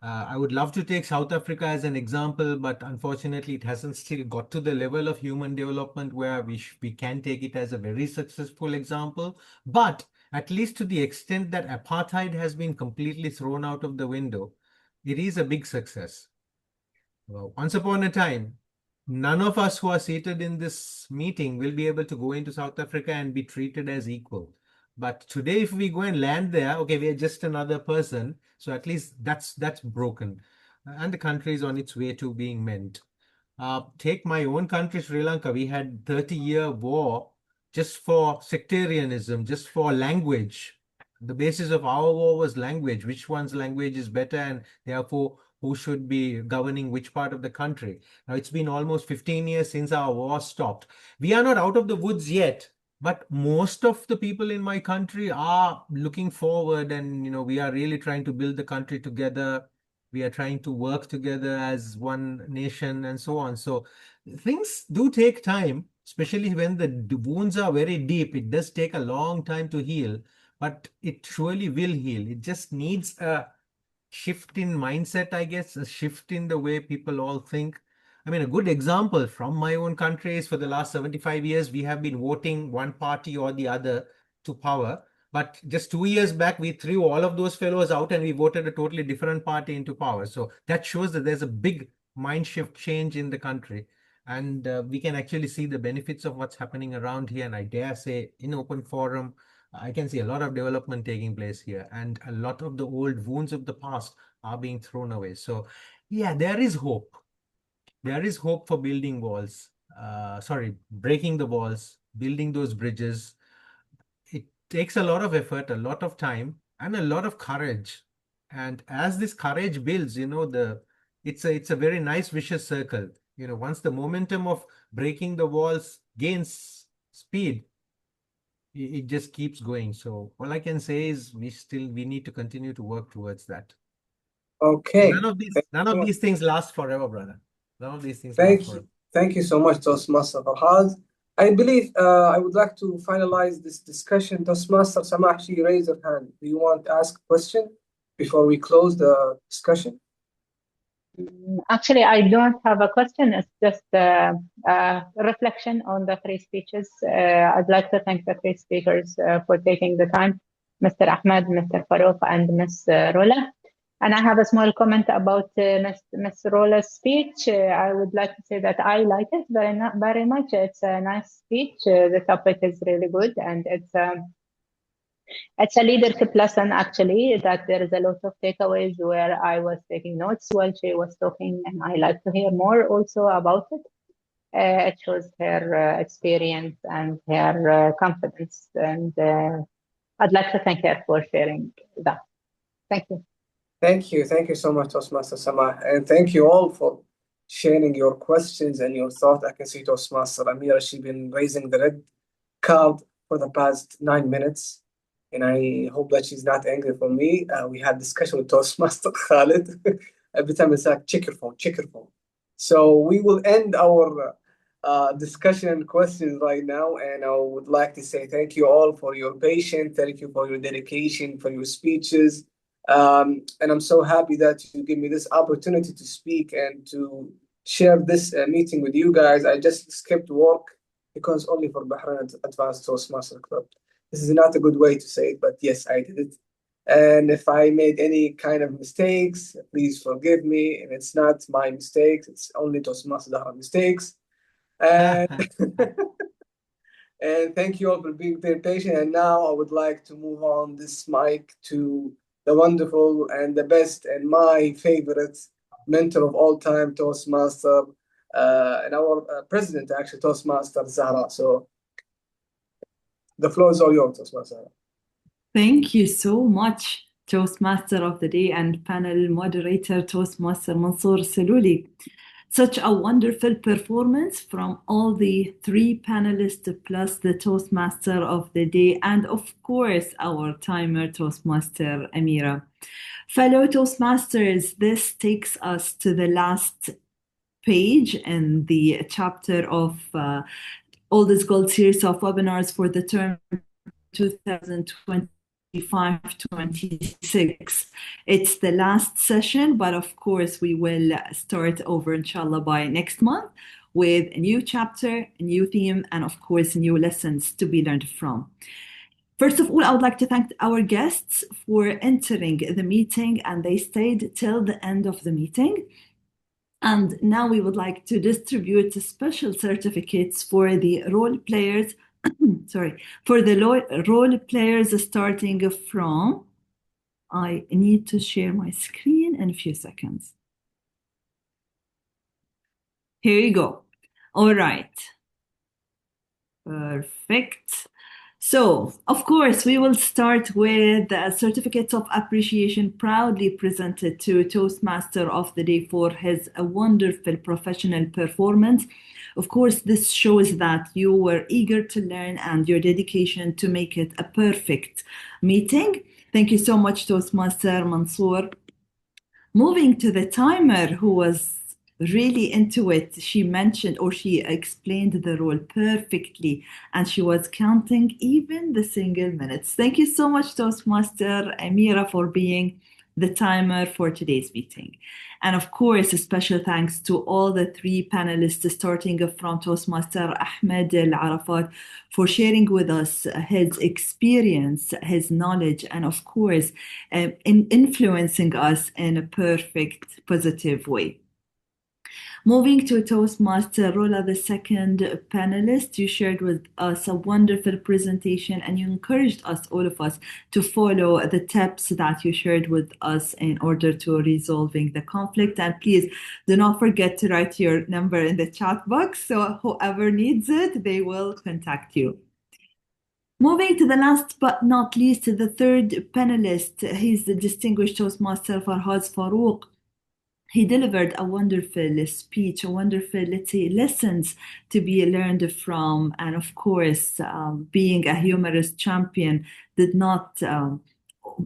H: I would love to take South Africa as an example, but unfortunately, it hasn't still got to the level of human development where we can take it as a very successful example. But at least to the extent that apartheid has been completely thrown out of the window, it is a big success. Well, once upon a time, none of us who are seated in this meeting will be able to go into South Africa and be treated as equal. But today, if we go and land there, okay, we are just another person. So at least that's broken. And the country is on its way to being mended. Take my own country, Sri Lanka. We had 30-year war just for sectarianism, just for language. The basis of our war was language. Which one's language is better, and therefore who should be governing which part of the country. Now, it's been almost 15 years since our war stopped. We are not out of the woods yet. But most of the people in my country are looking forward, and we are really trying to build the country together. We are trying to work together as one nation and so on. So things do take time, especially when the wounds are very deep. It does take a long time to heal, but it surely will heal. It just needs a shift in mindset, I guess, a shift in the way people all think. I mean, a good example from my own country is for the last 75 years, we have been voting one party or the other to power. But just 2 years back, we threw all of those fellows out and we voted a totally different party into power. So that shows that there's a big mind shift change in the country. And we can actually see the benefits of what's happening around here. And I dare say in open forum, I can see a lot of development taking place here. And a lot of the old wounds of the past are being thrown away. So yeah, there is hope. There is hope for building walls, breaking the walls, building those bridges. It takes a lot of effort, a lot of time, and a lot of courage. And as this courage builds, it's a very nice vicious circle. Once the momentum of breaking the walls gains speed, it just keeps going. So all I can say is we need to continue to work towards that.
D: Okay.
H: None of these things last forever, brother. None of these things.
D: Thank you so much, Toastmaster Farhad. I believe I would like to finalize this discussion. Toastmaster Samah, she raised her hand. Do you want to ask a question before we close the discussion?
J: Actually, I don't have a question. It's just a reflection on the three speeches. I'd like to thank the three speakers for taking the time, Mr. Ahmed, Mr. Farouk, and Ms. Rola. And I have a small comment about Ms. Rola's speech. I would like to say that I like it very much. It's a nice speech. The topic is really good, and it's a leadership lesson, actually, that there is a lot of takeaways where I was taking notes while she was talking, and I like to hear more also about it. It shows her experience and her confidence, and I'd like to thank her for sharing that. Thank you.
D: Thank you. Thank you so much, Toastmaster Samah. And thank you all for sharing your questions and your thoughts. I can see Toastmaster Amira, she's been raising the red card for the past 9 minutes, and I hope that she's not angry for me. We had discussion with Toastmaster Khalid. Every time it's like, check your phone, check your phone. So we will end our discussion and questions right now, and I would like to say thank you all for your patience, thank you for your dedication, for your speeches, and I'm so happy that you give me this opportunity to speak and to share this meeting with you guys. I just skipped work because only for Bahrain Advanced Toastmaster Club. This is not a good way to say it, but yes, I did it. And if I made any kind of mistakes, please forgive me. And it's not my mistakes, it's only Toastmaster Dahra mistakes. And and thank you all for being very patient. And now I would like to move on this mic to the wonderful and the best and my favorite mentor of all time, Toastmaster, and our president, actually, Toastmaster Zahra. So the floor is all yours, Toastmaster.
C: Thank you so much, Toastmaster of the Day and panel moderator, Toastmaster Mansour Saluli. Such a wonderful performance from all the three panelists, plus the Toastmaster of the Day, and of course, our timer, Toastmaster Amira. Fellow Toastmasters, this takes us to the last page in the chapter of All This Gold series of webinars for the term 2025-26. It's the last session, but of course we will start over inshallah by next month with a new chapter, a new theme, and of course new lessons to be learned from. First of all, I would like to thank our guests for entering the meeting, and they stayed till the end of the meeting. And now we would like to distribute special certificates for the role players, for the role players starting from, I need to share my screen in a few seconds. Here you go. All right. Perfect. So, of course, we will start with certificates of appreciation proudly presented to Toastmaster of the Day for his wonderful professional performance. Of course, this shows that you were eager to learn and your dedication to make it a perfect meeting. Thank you so much, Toastmaster Mansour. Moving to the timer, who was really into it. She mentioned, or she explained the role perfectly, and she was counting even the single minutes. Thank you so much, Toastmaster Amira, for being the timer for today's meeting. And of course, a special thanks to all the three panelists, starting from Toastmaster Ahmed Al-Arafat, for sharing with us his experience, his knowledge, and of course, in influencing us in a perfect, positive way. Moving to Toastmaster Rola, the second panelist, you shared with us a wonderful presentation, and you encouraged us, all of us, to follow the tips that you shared with us in order to resolving the conflict. And please do not forget to write your number in the chat box, so whoever needs it, they will contact you. Moving to the last but not least, the third panelist, he's the distinguished Toastmaster Farhad Farouk. He delivered a wonderful speech, a wonderful, let's say, lessons to be learned from. And of course, being a humorous champion did not,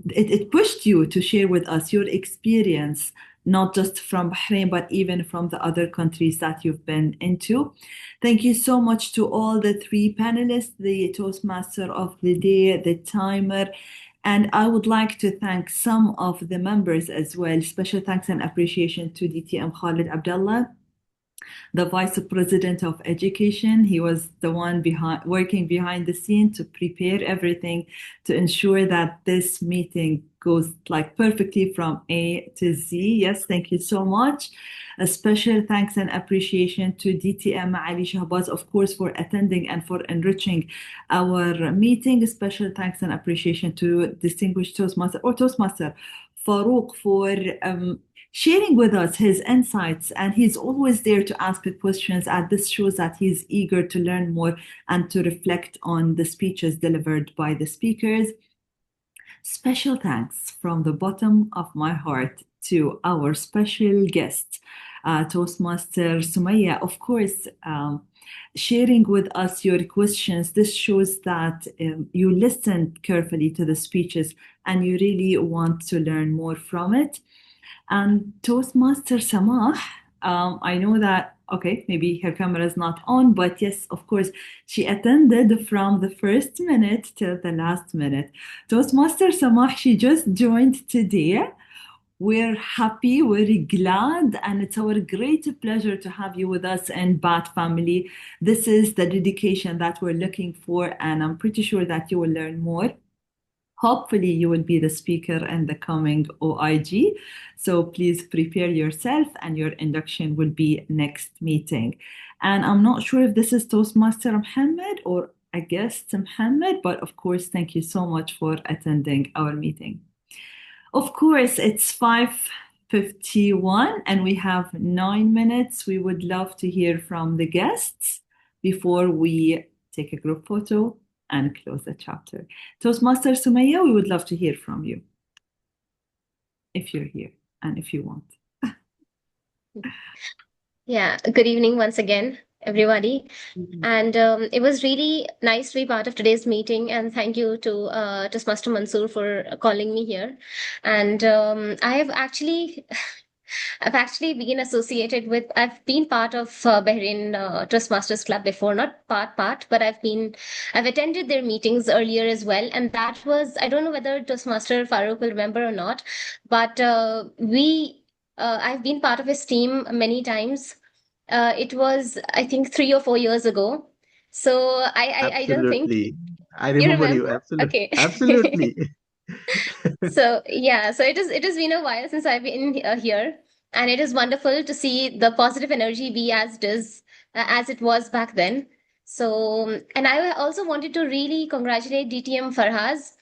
C: it pushed you to share with us your experience, not just from Bahrain, but even from the other countries that you've been into. Thank you so much to all the three panelists, the Toastmaster of the Day, the timer, and I would like to thank some of the members as well. Special thanks and appreciation to DTM Khalid Abdullah, the Vice President of Education. He was the one working behind the scene to prepare everything to ensure that this meeting goes like perfectly from A to Z. Yes, thank you so much. A special thanks and appreciation to DTM Ali Shahbaz, of course, for attending and for enriching our meeting. A special thanks and appreciation to distinguished Toastmaster Farouk for sharing with us his insights, and he's always there to ask the questions, and this shows that he's eager to learn more and to reflect on the speeches delivered by the speakers. Special thanks from the bottom of my heart to our special guest, Toastmaster Sumaya. Of course, sharing with us your questions, this shows that you listened carefully to the speeches and you really want to learn more from it. And Toastmaster Samah, I know that, okay, maybe her camera is not on, but yes, of course, she attended from the first minute till the last minute. Toastmaster Samah, she just joined today. We're happy, we're glad, and it's our great pleasure to have you with us in BAT family. This is the dedication that we're looking for, and I'm pretty sure that you will learn more. Hopefully, you will be the speaker in the coming OIG. So please prepare yourself, and your induction will be next meeting. And I'm not sure if this is Toastmaster Mohammed or a guest Mohammed, but of course, thank you so much for attending our meeting. Of course, it's 5:51 and we have 9 minutes. We would love to hear from the guests before we take a group photo and close the chapter. Toastmaster Sumaya, we would love to hear from you if you're here and if you want.
I: Yeah, good evening once again, everybody. And it was really nice to be part of today's meeting. And thank you to Toastmaster Mansoor for calling me here. And I've actually been associated with, I've been part of Bahrain Toastmasters Club before, not part, but I've attended their meetings earlier as well. And that was, I don't know whether Toastmaster Farooq will remember or not, but I've been part of his team many times. It was, I think, 3 or 4 years ago. So I don't think
G: Absolutely. I
I: you
G: remember you.
I: remember.
G: Absolutely.
I: Okay.
G: Absolutely.
I: So yeah, so it has been a while since I've been here, and it is wonderful to see the positive energy be as it was back then. So, and I also wanted to really congratulate DTM Farhaz.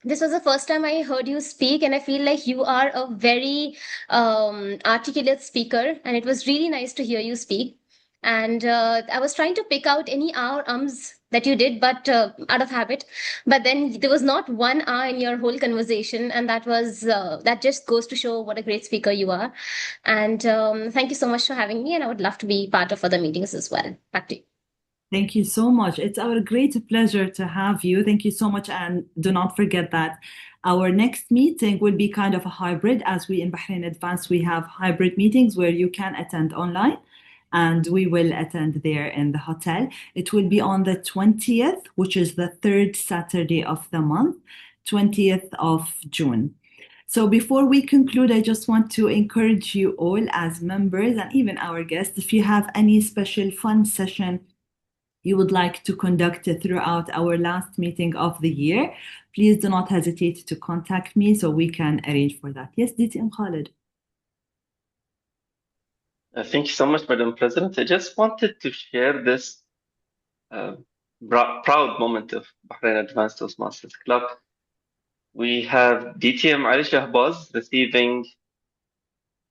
I: This was the first time I heard you speak, and I feel like you are a very articulate speaker, and it was really nice to hear you speak. And I was trying to pick out any ums that you did, but out of habit. But then there was not one in your whole conversation, and that just goes to show what a great speaker you are. And thank you so much for having me, and I would love to be part of other meetings as well. Back to you.
C: Thank you so much. It's our great pleasure to have you. Thank you so much. And do not forget that our next meeting will be kind of a hybrid. As we in Bahrain Advanced, we have hybrid meetings where you can attend online and we will attend there in the hotel. It will be on the 20th, which is the third Saturday of the month, 20th of June. So before we conclude, I just want to encourage you all as members and even our guests, if you have any special fun session you would like to conduct throughout our last meeting of the year, please do not hesitate to contact me so we can arrange for that. Yes, DTM Khalid.
A: Thank you so much, Madam President. I just wanted to share this proud moment of Bahrain Advanced Toastmasters Club. We have DTM Ali Shahbaz receiving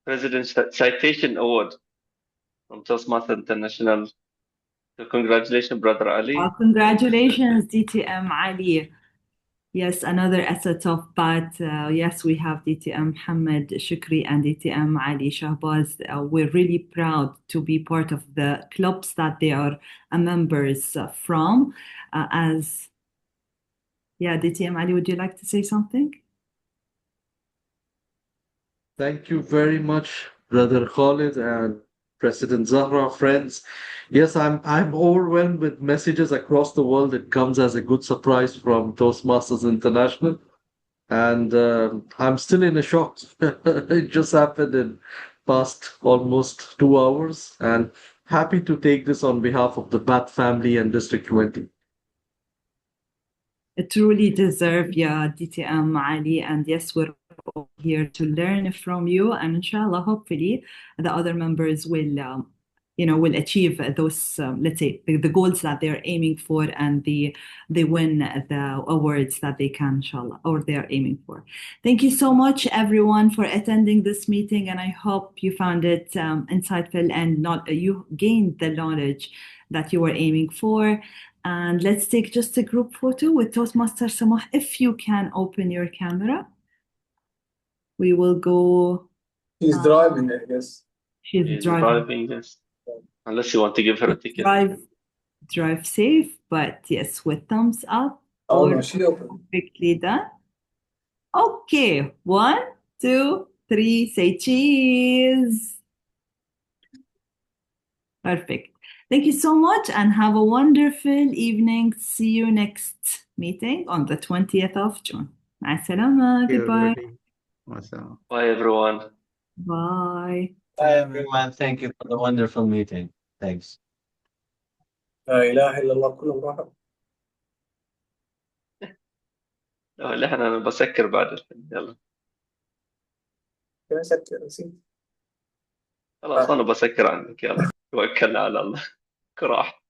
A: President's Citation Award from Toastmasters International. So congratulations, Brother Ali.
C: Congratulations, DTM Ali. Yes, another asset of BAT. Yes, we have DTM Mohammed Shukri and DTM Ali Shahbaz. We're really proud to be part of the clubs that they are members from. DTM Ali, would you like to say something?
K: Thank you very much, Brother Khalid and President Zahra, friends. Yes, I'm overwhelmed with messages across the world. It comes as a good surprise from Toastmasters International. And I'm still in a shock. It just happened in past almost 2 hours. And happy to take this on behalf of the BAT family and District 20.
C: It truly deserve, DTM Ali. And yes, we're all here to learn from you. And inshallah, hopefully, the other members will achieve those, let's say, the goals that they're aiming for, and they win the awards that they can, inshallah, or they are aiming for. Thank you so much, everyone, for attending this meeting, and I hope you found it insightful and you gained the knowledge that you were aiming for. And let's take just a group photo with Toastmaster Samah. If you can open your camera, we will go.
D: He's driving, I guess.
C: She's
A: She's
C: driving.
A: driving, yes. Unless you want to give her a ticket.
C: Drive safe, but yes, with thumbs up.
D: Oh
C: or
D: no, she opened.
C: perfectly done. Okay, 1, 2, 3, say cheese. Perfect. Thank you so much and have a wonderful evening. See you next meeting on the 20th of June. مع السلامة. Goodbye.
G: Awesome.
A: Bye, everyone.
C: Bye.
E: Bye, everyone. Thank you for the wonderful meeting. Thanks.
D: لا إله إلا الله كلهم راحوا.
A: لا أنا بسكر بعد الفيلم. يلا
D: كيف أسكر نسيت.
A: خلاص أنا بسكر عنك. يلا توكلنا على الله. راح.